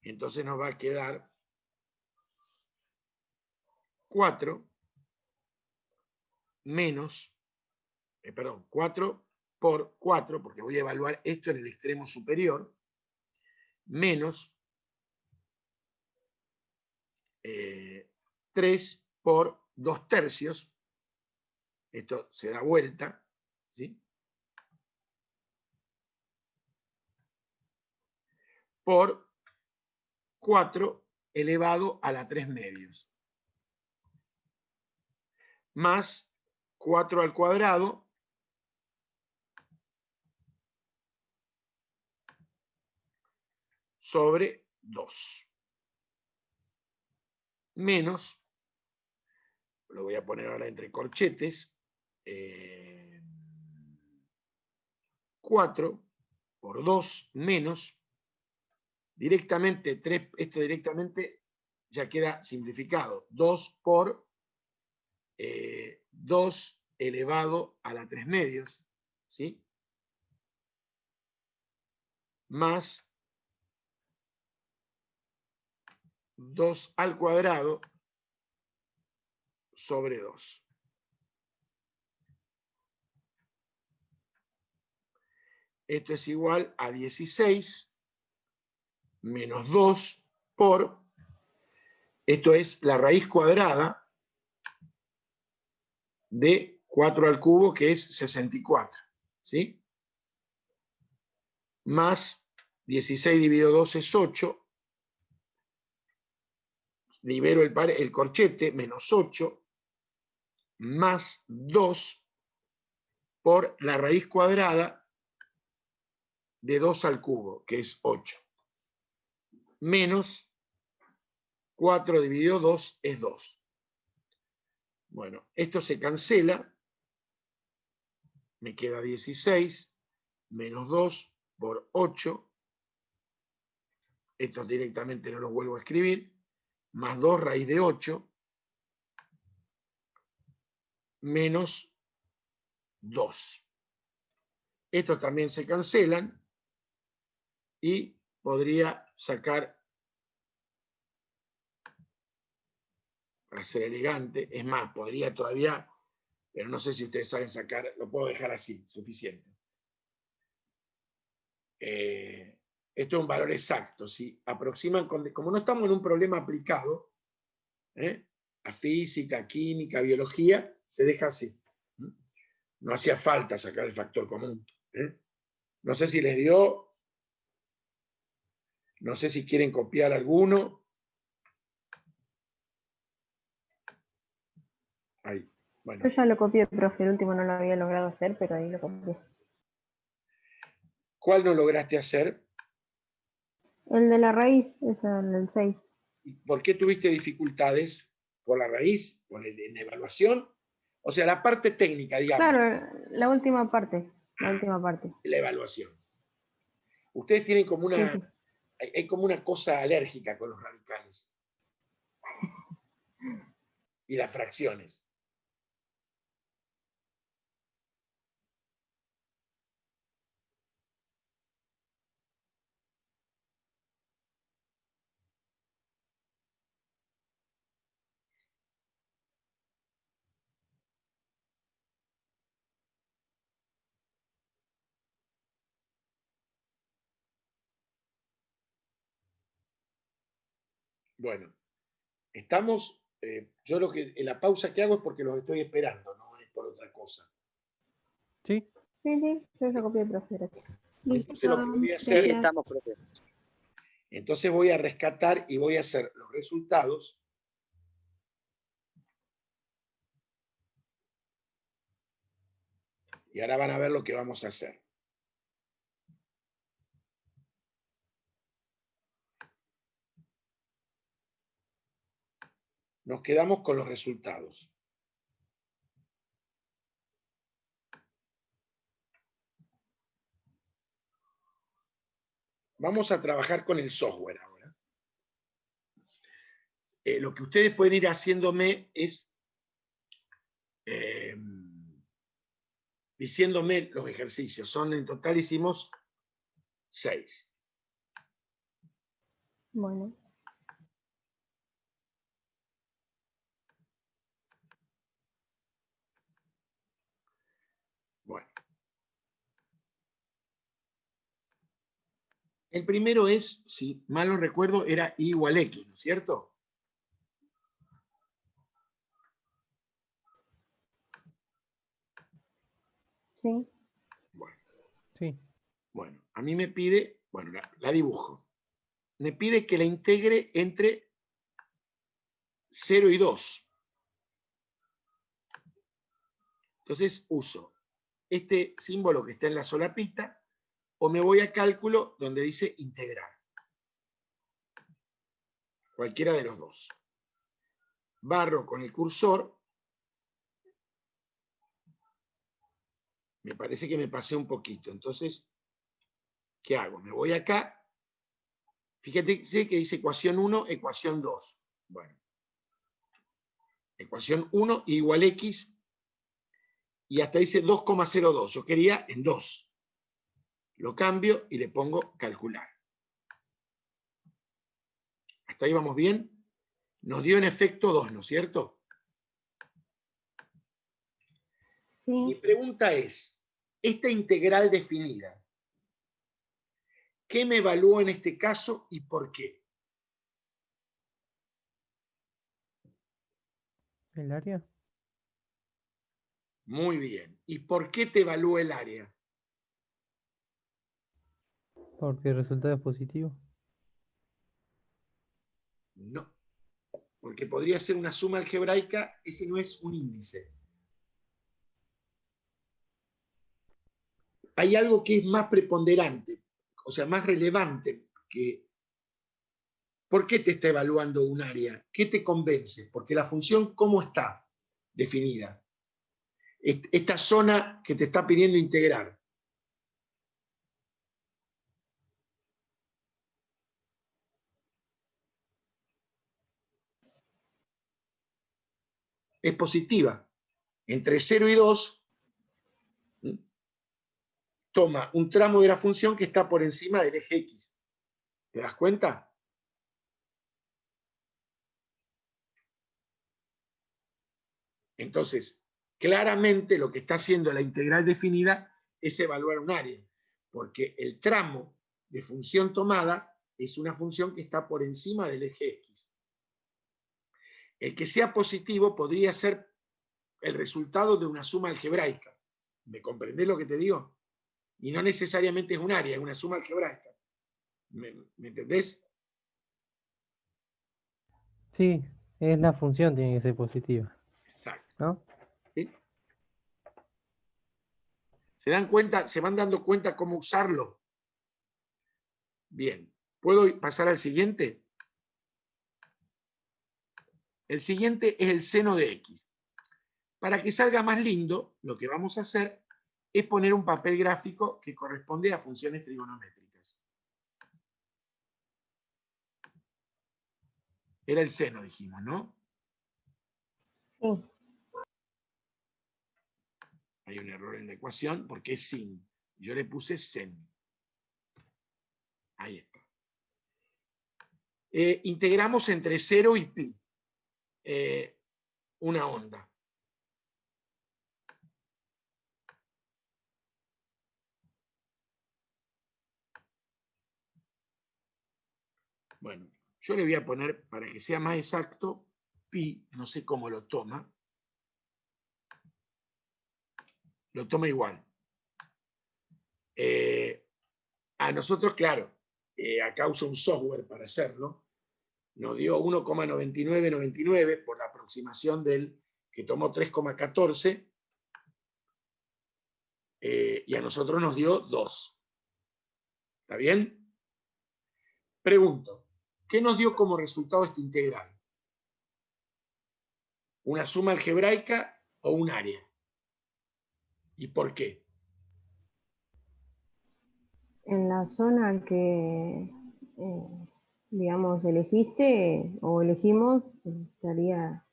Entonces nos va a quedar 4 menos, 4 por 4, porque voy a evaluar esto en el extremo superior, menos 3 por 2 tercios. Esto se da vuelta, ¿sí? Por 4 elevado a la 3 medios. Más 4 al cuadrado sobre 2. Menos, lo voy a poner ahora entre corchetes, 4 por 2 menos, directamente 3, esto directamente ya queda simplificado. 2 por 2 elevado a la 3 medios, ¿sí? Más 2 al cuadrado sobre 2. Esto es igual a 16 menos 2 por, esto es la raíz cuadrada de 4 al cubo, que es 64, ¿sí? Más 16 dividido 2 es 8. Libero el corchete, menos 8, más 2 por la raíz cuadrada de 2 al cubo, que es 8. Menos 4 dividido 2 es 2. Bueno, esto se cancela. Me queda 16 menos 2 por 8. Estos directamente no los vuelvo a escribir. Más 2 raíz de 8 menos 2. Estos también se cancelan y podría sacar, para ser elegante, es más, podría todavía, pero no sé si ustedes saben sacar, lo puedo dejar así, suficiente. Esto es un valor exacto, ¿sí? Aproximan, como no estamos en un problema aplicado, a física, a química, a biología, se deja así. No hacía falta sacar el factor común. No sé si les dio, no sé si quieren copiar alguno. Ahí, bueno. Yo ya lo copié, profe, el último no lo había logrado hacer, pero ahí lo copié. ¿Cuál no lograste hacer? El de la raíz es el 6. ¿Por qué tuviste dificultades? ¿Por la raíz? ¿Por en evaluación? O sea, la parte técnica, digamos. Claro, la última parte. La última parte. La evaluación. Ustedes tienen como Sí, una, sí. hay como una cosa alérgica con los radicales. Y las fracciones. Bueno, estamos, yo lo que, la pausa que hago es porque los estoy esperando, no es por otra cosa. Sí. Sí, sí, yo ya copié, profe. Gracias. Entonces lo que voy a Sí, hacer, estamos, profe. entonces voy a rescatar y voy a hacer los resultados. Y ahora van a ver lo que vamos a hacer. Nos quedamos con los resultados. Vamos a trabajar con el software ahora. Lo que ustedes pueden ir haciéndome es diciéndome los ejercicios. Son en total hicimos 6. Bueno. Bueno. El primero es, si mal no recuerdo, era I igual X, ¿no es cierto? Sí. Bueno. Sí. Bueno, a mí me pide, bueno, la dibujo. Me pide que la integre entre 0 y 2. Entonces uso este símbolo que está en la solapita o me voy a cálculo donde dice integrar. Cualquiera de los dos. Barro con el cursor. Me parece que me pasé un poquito. Entonces, ¿qué hago? Me voy acá. Fíjate que dice ecuación 1, ecuación 2. Bueno. Ecuación 1 igual X. Y hasta dice 2,02. Yo quería en 2. Lo cambio y le pongo calcular. ¿Hasta ahí vamos bien? Nos dio en efecto 2, ¿no es cierto? Sí. Mi pregunta es, esta integral definida, ¿qué me evalúa en este caso y por qué? ¿El área? Muy bien. ¿Y por qué te evalúa el área? Porque el resultado es positivo. No. Porque podría ser una suma algebraica, ese no es un índice. Hay algo que es más preponderante, o sea, más relevante que ¿por qué te está evaluando un área? ¿Qué te convence? Porque la función, ¿cómo está definida? Esta zona que te está pidiendo integrar. Es positiva. Entre 0 y 2, toma un tramo de la función que está por encima del eje X. ¿Te das cuenta? Entonces, claramente lo que está haciendo la integral definida es evaluar un área, porque el tramo de función tomada es una función que está por encima del eje X. El que sea positivo podría ser el resultado de una suma algebraica. ¿Me comprendés lo que te digo? Y no necesariamente es un área, es una suma algebraica. ¿Me entendés? Sí, es la función, tiene que ser positiva, Exacto. ¿no? ¿Sí? ¿Se dan cuenta? ¿Se van dando cuenta cómo usarlo? Bien. ¿Puedo pasar al siguiente? El siguiente es el seno de X. Para que salga más lindo, lo que vamos a hacer es poner un papel gráfico que corresponde a funciones trigonométricas. Era el seno, dijimos, ¿no? Sí. Hay un error en la ecuación porque es sin. Yo le puse sen. Ahí está. Integramos entre 0 y pi una onda. Bueno, yo le voy a poner, para que sea más exacto, pi, no sé cómo lo toma. Lo toma igual. A nosotros, claro, acá uso un software para hacerlo. Nos dio 1,9999 por la aproximación del que tomó 3,14 y a nosotros nos dio 2. ¿Está bien? Pregunto, ¿qué nos dio como resultado esta integral? ¿Una suma algebraica o un área? ¿Y por qué? En la zona que, digamos, elegiste o elegimos, estaría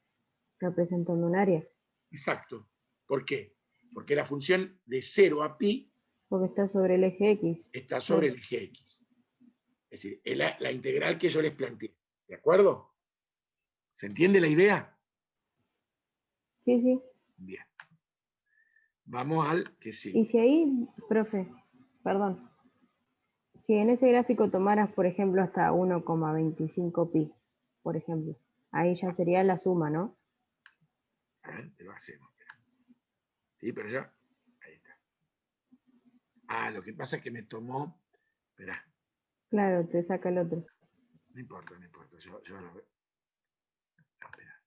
representando un área, Exacto. ¿Por qué? Porque la función de 0 a pi porque está sobre el eje X. está sobre el eje X. Es decir, es la integral que yo les planteé. ¿De acuerdo? ¿Se entiende la idea? Sí, sí. Bien. Vamos al que Y sigue. si ahí, profe, perdón, si en ese gráfico tomaras, por ejemplo, hasta 1,25 pi, por ejemplo, ahí ya sería la suma, ¿no? Te lo hacemos. Sí, pero ya. Ahí está. Ah, lo que pasa es que me tomó. Esperá. Claro, te saca el otro. No importa, no importa. Yo lo veo. No, espera.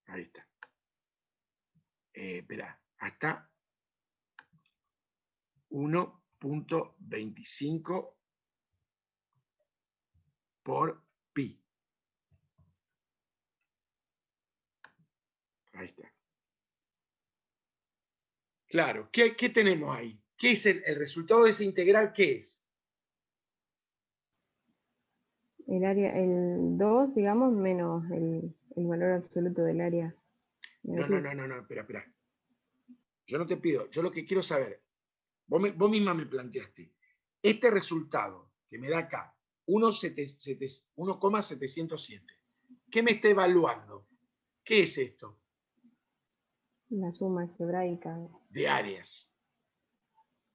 Ahí está. Espera. Hasta 1,25 por pi. Ahí está. Claro, ¿qué tenemos ahí? ¿Qué es el resultado de esa integral? ¿Qué es? El área, el 2, digamos, menos el valor absoluto del área No, negativo. espera. Yo no te pido, yo lo que quiero saber, vos misma me planteaste, este resultado que me da acá, 1,707, ¿qué me está evaluando? ¿Qué es esto? La suma algebraica, De áreas.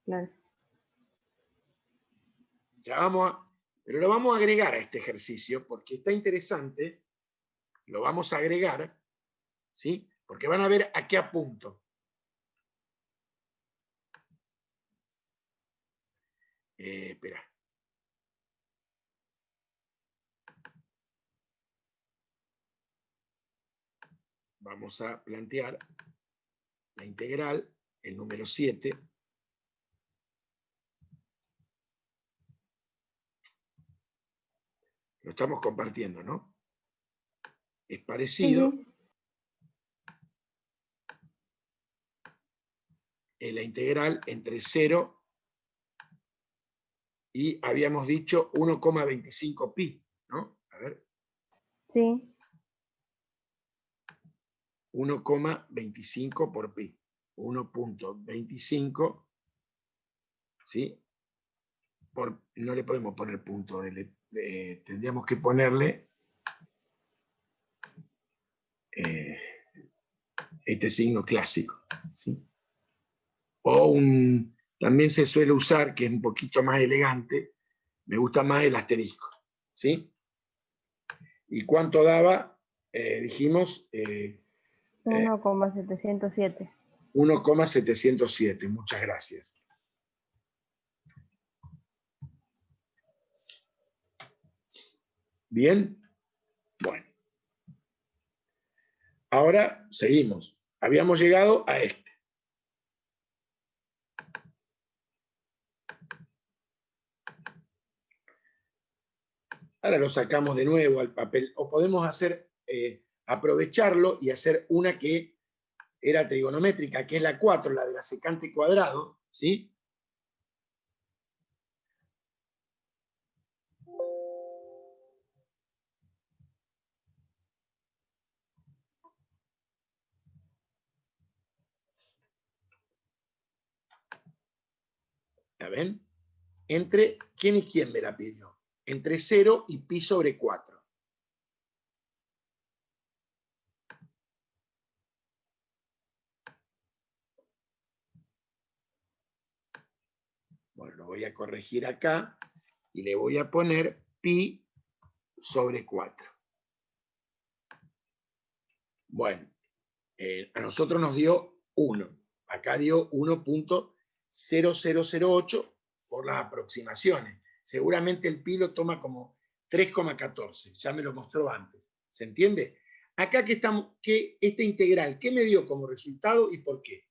claro. Ya pero lo vamos a agregar a este ejercicio porque está interesante, lo vamos a agregar, ¿sí? Porque van a ver a qué apunto. Espera. Vamos a plantear la integral, el número 7. Lo estamos compartiendo, ¿no? Es parecido. Sí, sí. La integral entre 0 y habíamos dicho 1,25 pi, ¿no? A ver. Sí, 1,25 por pi. 1,25, ¿sí? No le podemos poner punto, tendríamos que ponerle este signo clásico, ¿sí? O también se suele usar, que es un poquito más elegante, me gusta más el asterisco, ¿sí? ¿Y cuánto daba? Dijimos 1,707. 1,707. Muchas gracias. ¿Bien? Bueno. Ahora seguimos. Habíamos llegado a este. Ahora lo sacamos de nuevo al papel. O podemos hacer, aprovecharlo y hacer una que era trigonométrica, que es la 4, la de la secante cuadrado, ¿sí? ¿La ven? Entre, ¿quién y quién me la pidió? Entre 0 y pi sobre 4. Bueno, lo voy a corregir acá y le voy a poner pi sobre 4. Bueno, a nosotros nos dio 1. Acá dio 1.0008 por las aproximaciones. Seguramente el pi lo toma como 3,14. Ya me lo mostró antes. ¿Se entiende? Acá que estamos, que esta integral, ¿qué me dio como resultado y por qué?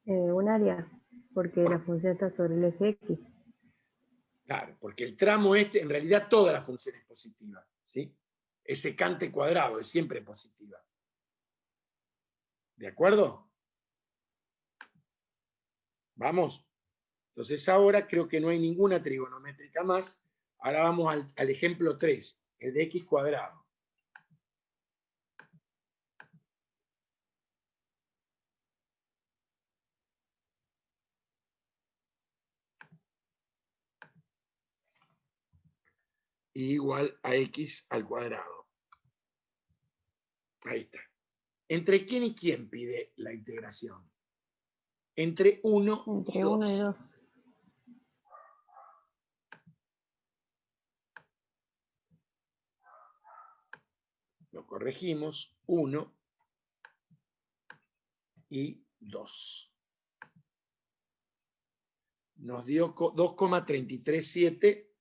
Un área, porque la función está sobre el eje X. Claro, porque el tramo este, en realidad toda la función es positiva, ¿sí? Es secante cuadrado, es siempre positiva. ¿De acuerdo? ¿Vamos? Entonces ahora creo que no hay ninguna trigonométrica más. Ahora vamos al ejemplo 3, el de x cuadrado. Igual a x al cuadrado. Ahí está. ¿Entre quién y quién pide la integración? Entre 1 Entre y 2. 1 y 2. Lo corregimos, 1 y 2. Nos dio 2,337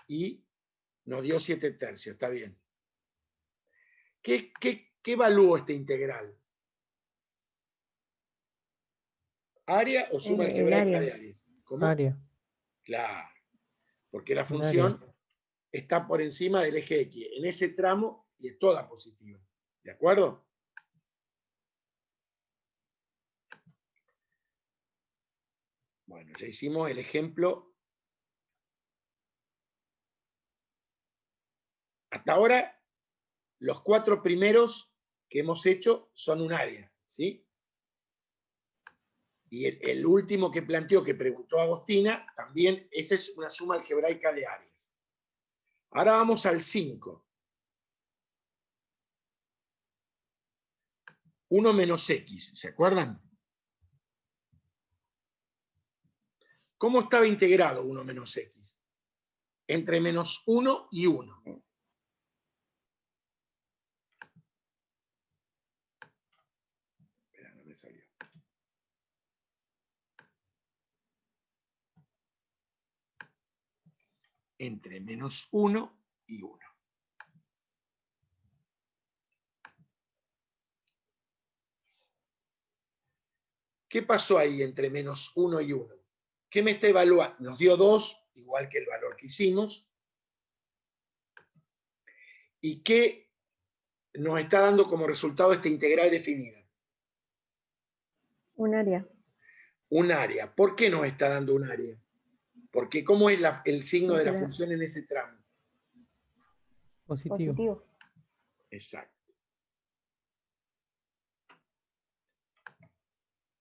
y nos dio 7 tercios, está bien. ¿Qué evalúo esta integral? ¿Área o suma El algebraica área. de áreas? ¿Cómo? Área. Claro, porque la Un función área. está por encima del eje X, en ese tramo y es toda positiva. ¿De acuerdo? Bueno, ya hicimos el ejemplo. Hasta ahora, los 4 primeros que hemos hecho son un área, ¿sí? Y el último que planteó, que preguntó Agostina, también esa es una suma algebraica de áreas. Ahora vamos al 5. 1 menos x, ¿se acuerdan? ¿Cómo estaba integrado 1 menos x? Entre menos 1 y 1. Espera, no me salió. Entre menos 1 y 1. ¿Qué pasó ahí entre menos 1 y 1? ¿Qué me está evaluando? Nos dio 2, igual que el valor que hicimos. ¿Y qué nos está dando como resultado esta integral definida? Un área. Un área. ¿Por qué nos está dando un área? Porque ¿cómo es el signo de la Porque función en ese tramo? Positivo. positivo. Exacto.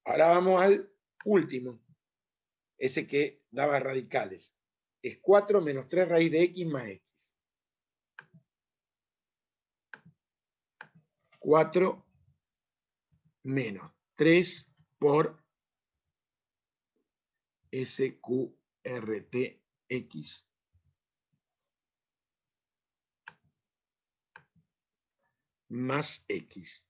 Ahora vamos al último, ese que daba radicales. Es 4 menos 3 raíz de x más x. 4 menos 3 por SQRTX más X.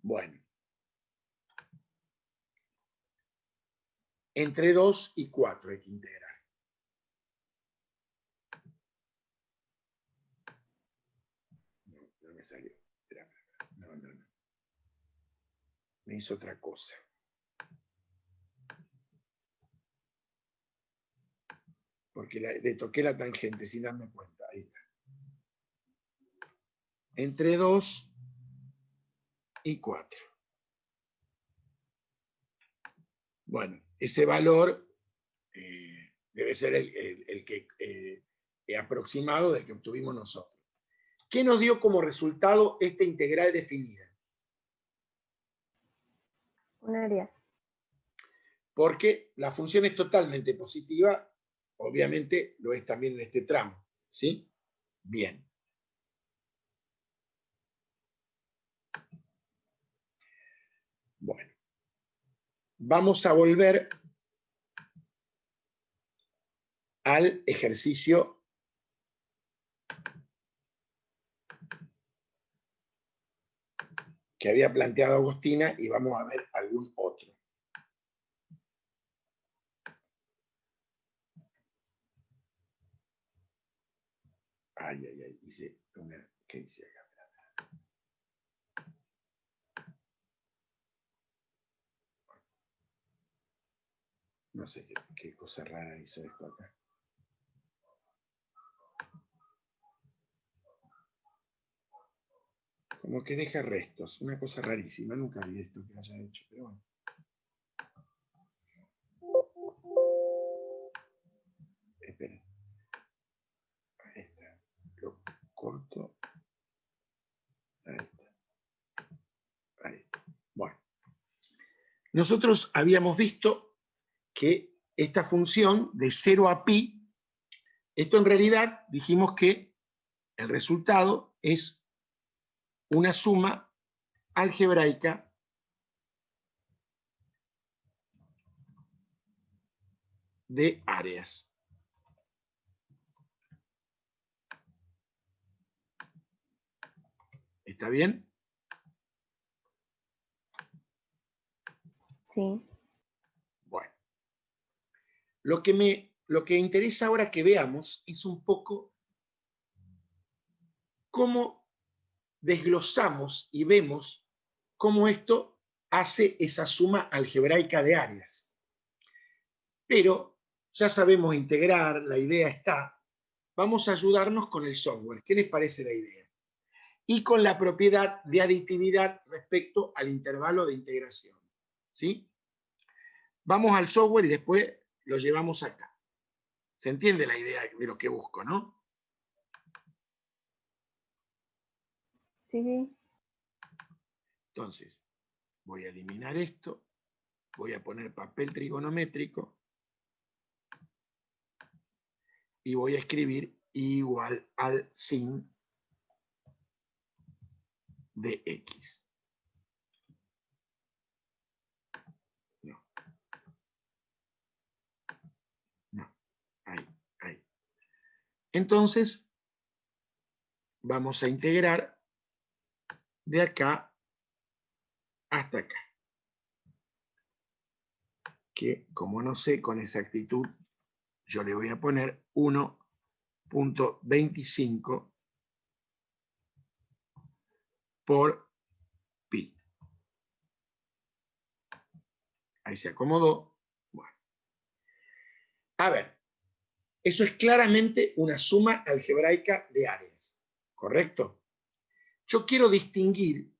Bueno. Entre 2 y 4 hay que integrar. No me salió. No. Me hizo otra cosa. Porque le toqué la tangente sin darme cuenta. Ahí está. Entre 2 y 4. Bueno, ese valor debe ser el que aproximado del que obtuvimos nosotros. ¿Qué nos dio como resultado esta integral definida? Un área. Porque la función es totalmente positiva, obviamente lo es también en este tramo, ¿sí? Bien. Bueno. Vamos a volver al ejercicio que había planteado Agostina y vamos a ver algún otro. Ay, dice ¿qué dice acá? No sé qué cosa rara hizo esto acá. Como que deja restos, una cosa rarísima, nunca vi esto que haya hecho, pero bueno. Esperen. Ahí está. Lo corto. Ahí está. Ahí está. Bueno. Nosotros habíamos visto que esta función de 0 a pi, esto en realidad dijimos que el resultado es una suma algebraica de áreas. ¿Está bien? Sí. Bueno. Lo que interesa ahora que veamos es un poco cómo desglosamos y vemos cómo esto hace esa suma algebraica de áreas. Pero ya sabemos integrar, la idea está. Vamos a ayudarnos con el software. ¿Qué les parece la idea? Y con la propiedad de aditividad respecto al intervalo de integración. ¿Sí? Vamos al software y después lo llevamos acá. ¿Se entiende la idea de lo que busco, no? Sí. Entonces, voy a eliminar esto. Voy a poner papel trigonométrico. Y voy a escribir igual al sin de X. No. Ahí. Entonces, vamos a integrar de acá hasta acá. Que, como no sé con exactitud, yo le voy a poner 1.25 por pi. Ahí se acomodó. Bueno. A ver, eso es claramente una suma algebraica de áreas, ¿correcto? Yo quiero distinguir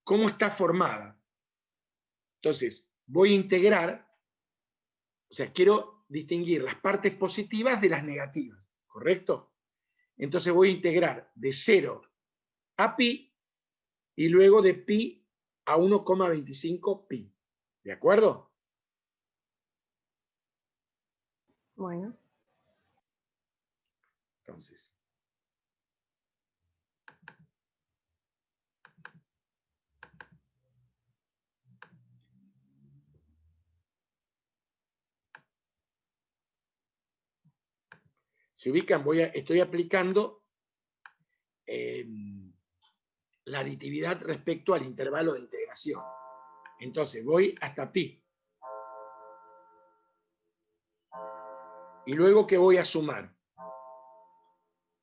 cómo está formada. Entonces, voy a integrar, o sea, quiero distinguir las partes positivas de las negativas, ¿correcto? Entonces voy a integrar de 0 a pi y luego de pi a 1,25 pi. ¿De acuerdo? Bueno. entonces. Se ubican, estoy aplicando la aditividad respecto al intervalo de integración. Entonces voy hasta pi. Y luego, ¿qué voy a sumar?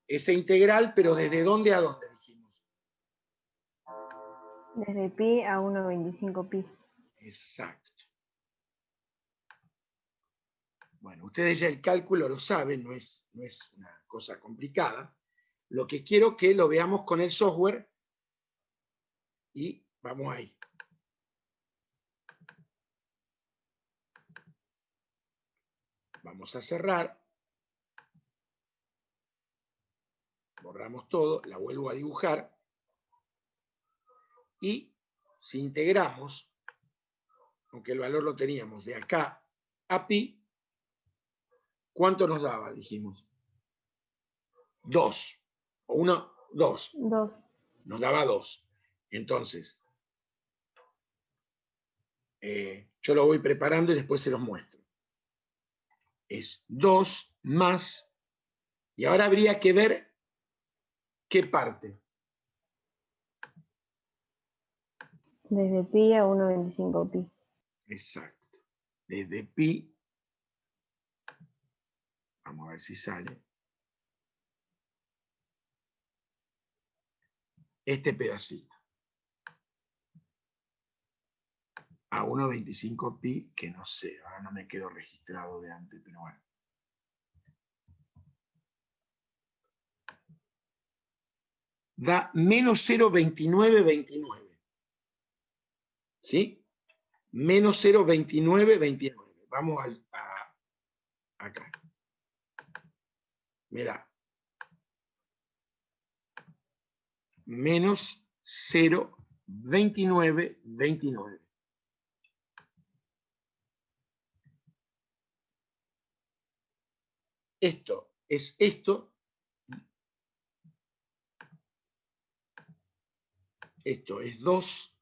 Esa integral, pero ¿desde dónde a dónde dijimos? Desde pi a 1,25 pi. Exacto. Bueno, ustedes ya el cálculo lo saben, no es una cosa complicada. Lo que quiero que lo veamos con el software y vamos ahí. Vamos a cerrar. Borramos todo, la vuelvo a dibujar. Y si integramos, aunque el valor lo teníamos de acá a pi, ¿cuánto nos daba? Dijimos 2. O 1, 2. 2. Nos daba 2. Entonces, yo lo voy preparando y después se los muestro. Es 2 más, y ahora habría que ver qué parte. Desde pi a 1,25 pi. Exacto. Desde pi, vamos a ver si sale. Este pedacito. A 1,25 pi, que no sé, ahora no me quedo registrado de antes, pero bueno. Da menos 0,2929. ¿Sí? Menos 0,2929. Vamos acá. Me da menos 0,2929. Esto es esto. Esto es 2.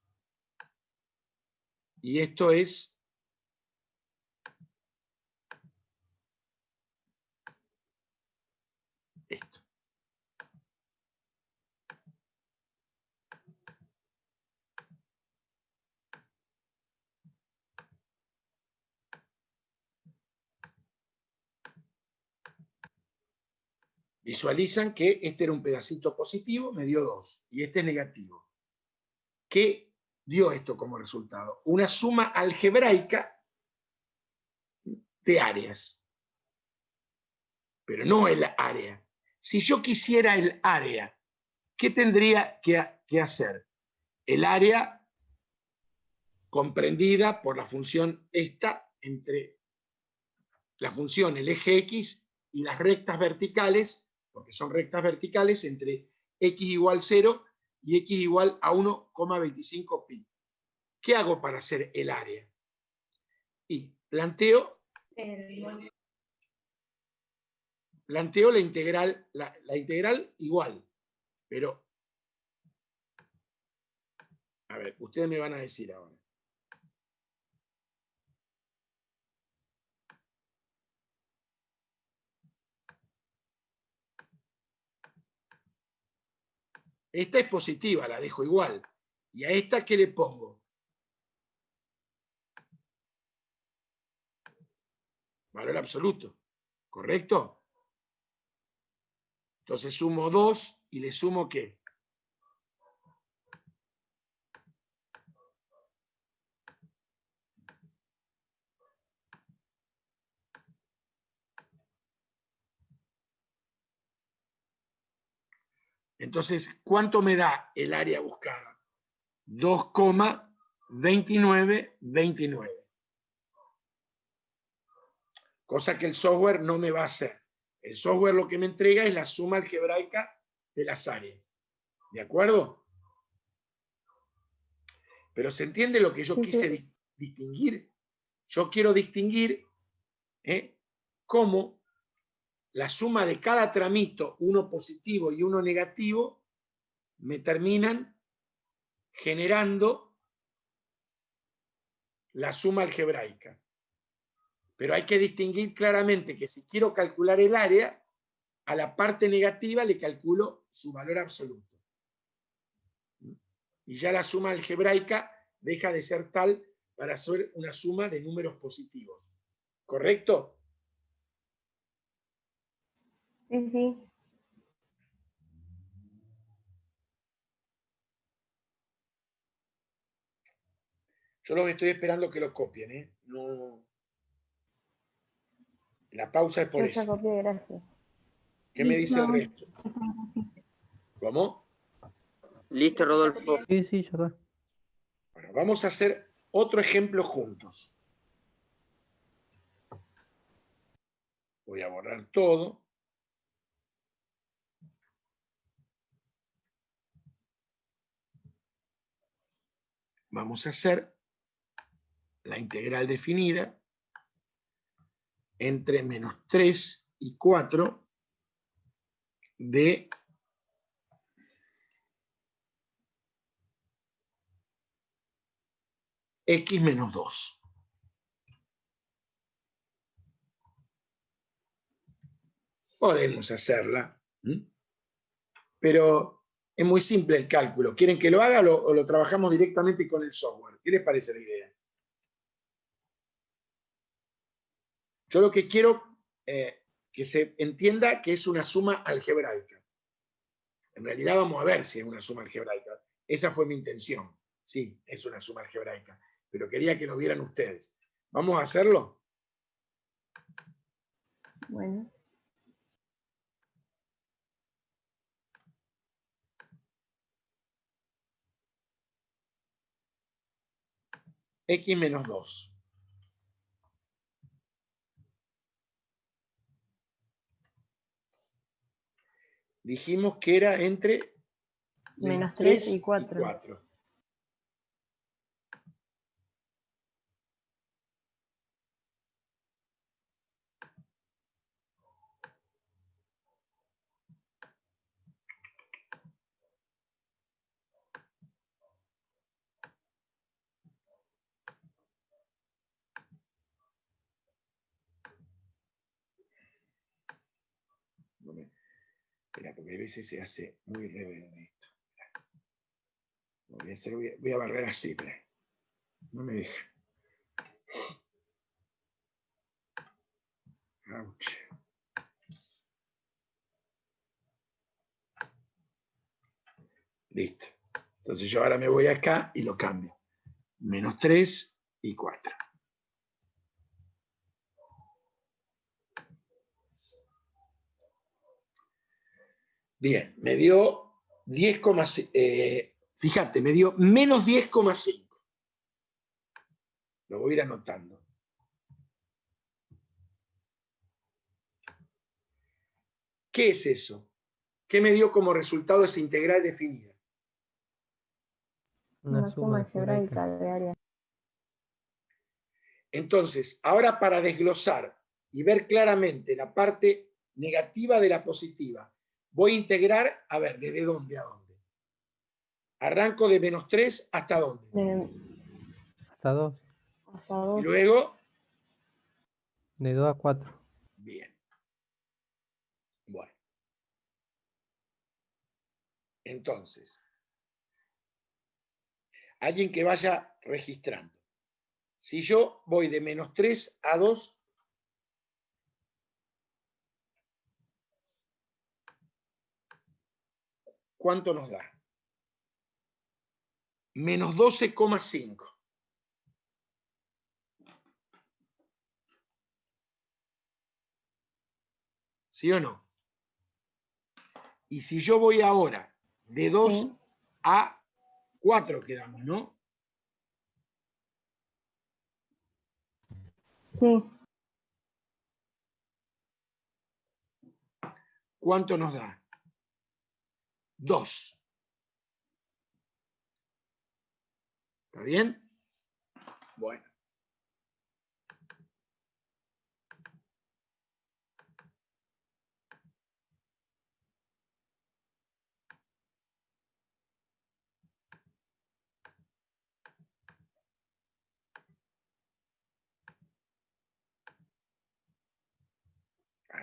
Y esto es esto. Visualizan que este era un pedacito positivo, me dio 2, y este es negativo. ¿Qué dio esto como resultado? Una suma algebraica de áreas, pero no el área. Si yo quisiera el área, ¿qué tendría que hacer? El área comprendida por la función esta entre la función, el eje X, y las rectas verticales, porque son rectas verticales, entre X igual 0 y X igual a 1,25 pi. ¿Qué hago para hacer el área? Y planteo la integral, la integral igual, pero, a ver, ustedes me van a decir ahora. Esta es positiva, la dejo igual. ¿Y a esta qué le pongo? Valor absoluto, ¿correcto? Entonces sumo 2 y le sumo ¿qué? Entonces, ¿cuánto me da el área buscada? 2,2929. Cosa que el software no me va a hacer. El software lo que me entrega es la suma algebraica de las áreas. ¿De acuerdo? Pero ¿se entiende lo que yo quise distinguir? Yo quiero distinguir cómo la suma de cada tramito, uno positivo y uno negativo, me terminan generando la suma algebraica. Pero hay que distinguir claramente que si quiero calcular el área, a la parte negativa le calculo su valor absoluto. Y ya la suma algebraica deja de ser tal para hacer una suma de números positivos. ¿Correcto? Sí, sí. Yo los estoy esperando que lo copien, ¿eh? No. La pausa es por Yo ya eso. copié, gracias. ¿Qué me dice el resto? ¿Cómo? Listo, Rodolfo. Sí, sí, ya está. Bueno, vamos a hacer otro ejemplo juntos. Voy a borrar todo. Vamos a hacer la integral definida entre menos 3 y 4 de x menos 2. Podemos hacerla, pero es muy simple el cálculo. ¿Quieren que lo haga o lo trabajamos directamente con el software? ¿Qué les parece la idea? Yo lo que quiero que se entienda que es una suma algebraica. En realidad vamos a ver si es una suma algebraica. Esa fue mi intención. Sí, es una suma algebraica. Pero quería que lo vieran ustedes. ¿Vamos a hacerlo? Bueno. X menos 2. Dijimos que era entre Menos 3 y 4. Espera, porque a veces se hace muy rebelde esto. Voy a barrer así, pero no me deja. Ouch. Listo. Entonces yo ahora me voy acá y lo cambio. Menos 3 y 4. Bien, me dio 10, fíjate, me dio menos 10,5. Lo voy a ir anotando. ¿Qué es eso? ¿Qué me dio como resultado esa integral definida? Una suma algebraica de área. Entonces, ahora para desglosar y ver claramente la parte negativa de la positiva, voy a integrar, a ver, ¿desde dónde a dónde? Arranco de menos 3 hasta dónde. Hasta 2. Hasta 2. Y luego, De 2 a 4. bien. Bueno. Entonces, alguien que vaya registrando. Si yo voy de menos 3 a 2, ¿cuánto nos da? Menos 12,5. ¿Sí o no? Y si yo voy ahora de 2 Sí. a 4 quedamos, ¿no? Sí. ¿Cuánto nos da? 2. ¿Está bien? Bueno.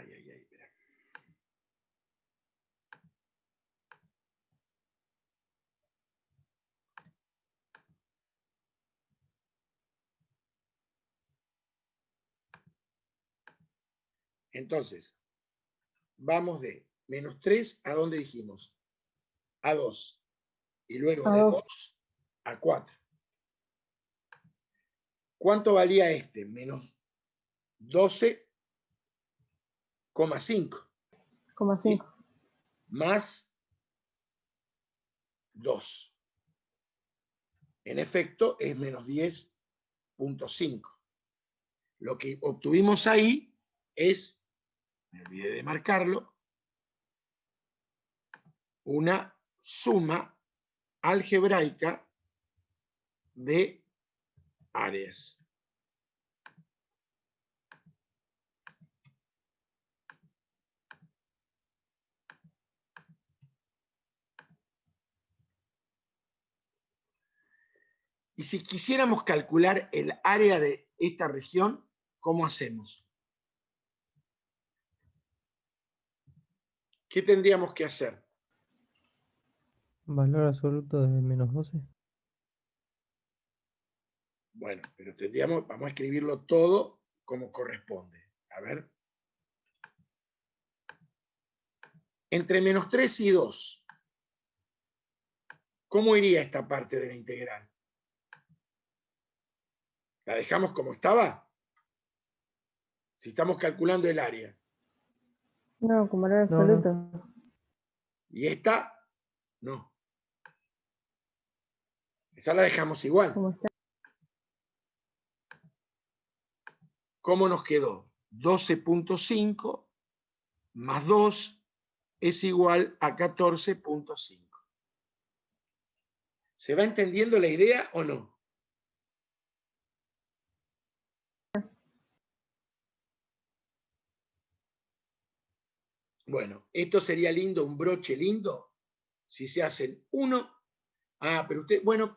Ay, ay, ay, espera. Entonces, vamos de menos 3 a dónde dijimos, a 2. Y luego A de 2. 2 a 4. ¿Cuánto valía este? Menos 12,5. 5. Más 2. En efecto, es menos 10,5. Lo que obtuvimos ahí es, me olvidé de marcarlo, una suma algebraica de áreas. Y si quisiéramos calcular el área de esta región, ¿cómo hacemos? ¿Qué tendríamos que hacer? Valor absoluto de menos 12. Bueno, pero vamos a escribirlo todo como corresponde. A ver. Entre menos 3 y 2, ¿cómo iría esta parte de la integral? ¿La dejamos como estaba? Si estamos calculando el área. No, como valor No, no. absoluto. Y esta, no. Esa la dejamos igual. Como está. ¿Cómo nos quedó? 12,5 más 2 es igual a 14,5. ¿Se va entendiendo la idea o no? Bueno, esto sería lindo, un broche lindo, si se hacen uno. Ah, pero usted, bueno,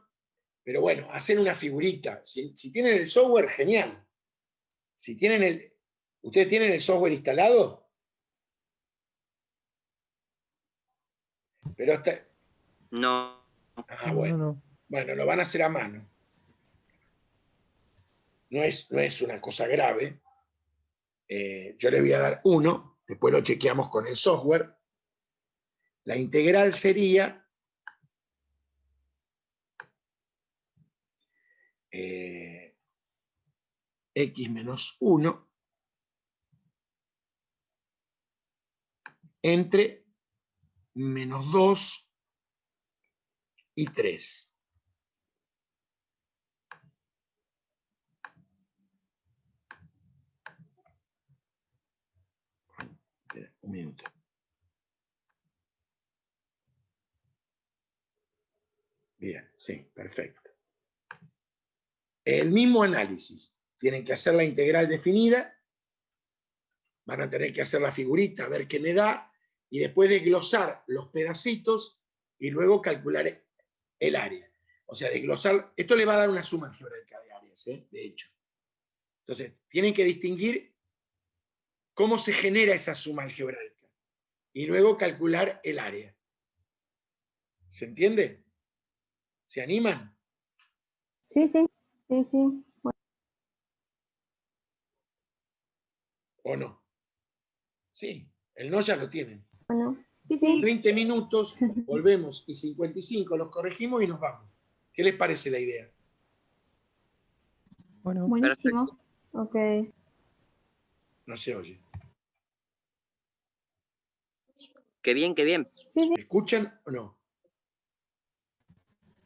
hacen una figurita. Si tienen el software, genial. Si tienen ¿ustedes tienen el software instalado? Pero está. No. Ah, No, bueno. no. Bueno, lo van a hacer a mano. No es una cosa grave. Yo le voy a dar 1, después lo chequeamos con el software. La integral sería x menos 1 entre menos 2 y 3. Espera, un minuto. Bien, sí, perfecto. El mismo análisis. Tienen que hacer la integral definida, van a tener que hacer la figurita, a ver qué me da, y después desglosar los pedacitos y luego calcular el área. O sea, desglosar, esto le va a dar una suma algebraica de áreas, de hecho. Entonces, tienen que distinguir cómo se genera esa suma algebraica y luego calcular el área. ¿Se entiende? ¿Se animan? Sí, sí. Sí, sí. ¿O no? Sí, el no ya lo tienen. Bueno. Sí, sí. 20 minutos, volvemos y 55 los corregimos y nos vamos. ¿Qué les parece la idea? Bueno, Buenísimo. Ok. No se oye. Qué bien, qué bien. Sí, ¿Me escuchan o no?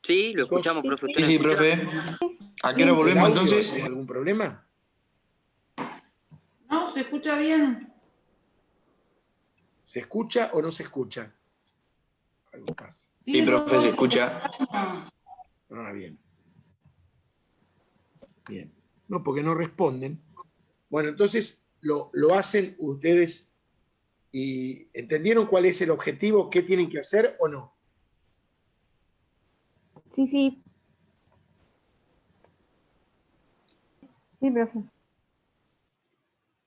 Sí, lo Chicos, escuchamos, profe. Sí, ¿Usted Sí, nos sí, escucha? profe. ¿A qué hora ¿el volvemos audio entonces? tiene algún problema? no, se escucha bien. ¿Se escucha o no se escucha? Algo pasa. Sí, profe, se escucha. Ah, bien. Bien. No, porque no responden. Bueno, entonces lo hacen ustedes y ¿entendieron cuál es el objetivo? ¿Qué tienen que hacer o no? Sí, sí. sí, profe.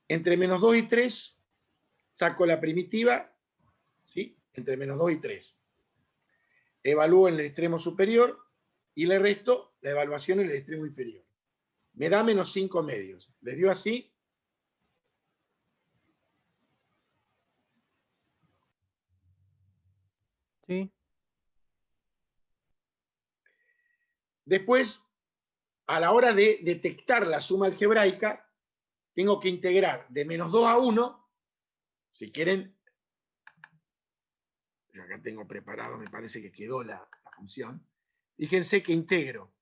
Entre menos 2 y 3 saco la primitiva, ¿sí? Entre menos 2 y 3. Evalúo en el extremo superior y le resto la evaluación en el extremo inferior. Me da menos 5 medios. ¿Les dio así? Sí. Después, a la hora de detectar la suma algebraica, tengo que integrar de menos 2 a 1. Si quieren, yo acá tengo preparado, me parece que quedó la función. Fíjense que integro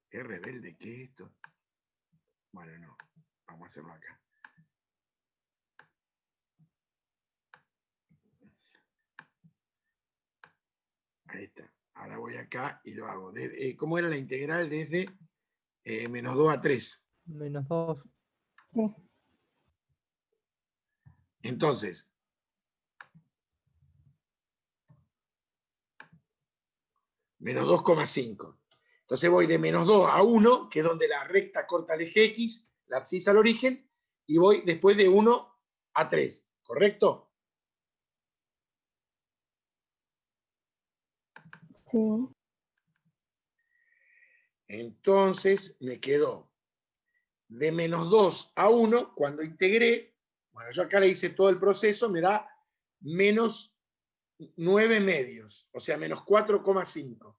qué rebelde que es esto. Bueno, no, vamos a hacerlo acá. Ahí está. Ahora voy acá y lo hago. ¿Cómo era la integral desde menos 2 a 3? Menos 2. Sí. Entonces, menos 2,5. Entonces voy de menos 2 a 1, que es donde la recta corta el eje X, la abscisa al origen, y voy después de 1 a 3. ¿Correcto? Sí. Entonces me quedó de menos 2 a 1, cuando integré, bueno, yo acá le hice todo el proceso, me da menos 9 medios, o sea, menos 4,5.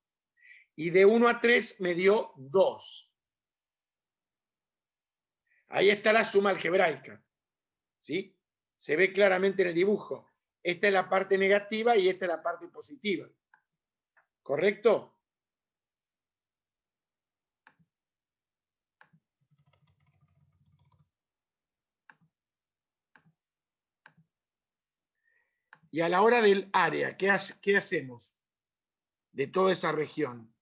Y de 1 a 3 me dio 2. Ahí está la suma algebraica. ¿Sí? Se ve claramente en el dibujo. Esta es la parte negativa y esta es la parte positiva. ¿Correcto? Y a la hora del área, ¿qué hacemos de toda esa región?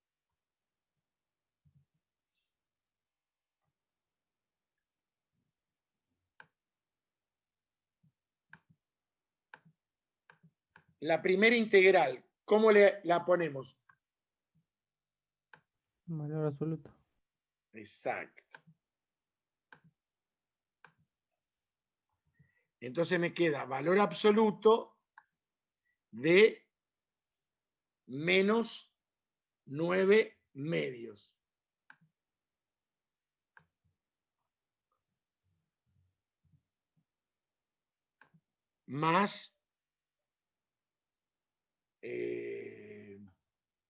La primera integral, ¿cómo la ponemos? Valor absoluto. Exacto. Entonces me queda valor absoluto de menos 9 medios. Más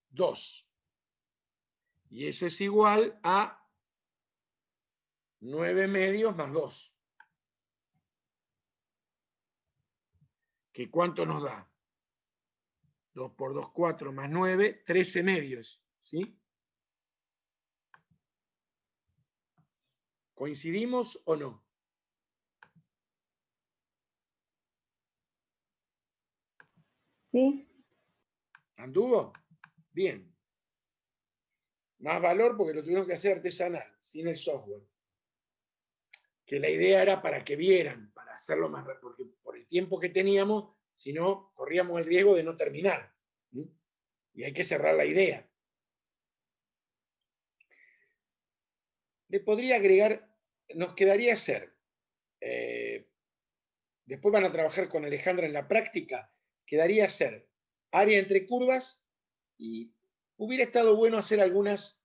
2. Y eso es igual a 9 medios más 2. ¿Que cuánto nos da? 2 por 2, 4 más 9, 13 medios. ¿Sí? ¿Coincidimos o no? Sí. ¿Anduvo? Bien. Más valor porque lo tuvieron que hacer artesanal, sin el software. Que la idea era para que vieran, para hacerlo más rápido, porque por el tiempo que teníamos, si no, corríamos el riesgo de no terminar. ¿Sí? Y hay que cerrar la idea. Le podría agregar, nos quedaría hacer, después van a trabajar con Alejandra en la práctica, quedaría hacer área entre curvas y hubiera estado bueno hacer algunos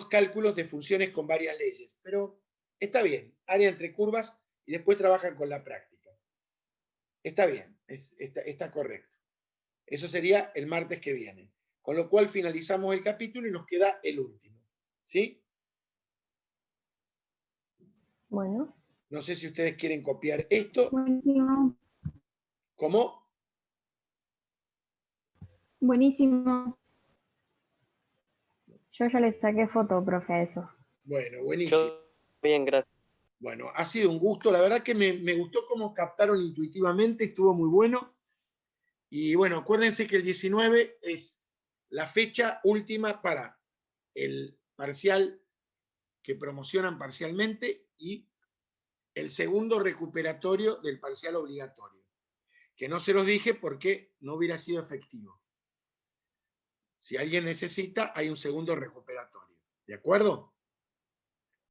cálculos de funciones con varias leyes, pero está bien, área entre curvas y después trabajan con la práctica. Está bien, está correcto. Eso sería el martes que viene. Con lo cual finalizamos el capítulo y nos queda el último. ¿Sí? Bueno. No sé si ustedes quieren copiar esto. Buenísimo. ¿Cómo? Buenísimo. Yo ya le saqué foto, profe, a eso. Bueno, buenísimo. Yo, bien, gracias. Bueno, ha sido un gusto. La verdad que me gustó cómo captaron intuitivamente. Estuvo muy bueno. Y bueno, acuérdense que el 19 es la fecha última para el parcial que promocionan parcialmente y el segundo recuperatorio del parcial obligatorio. Que no se los dije porque no hubiera sido efectivo. Si alguien necesita, hay un segundo recuperatorio. ¿De acuerdo?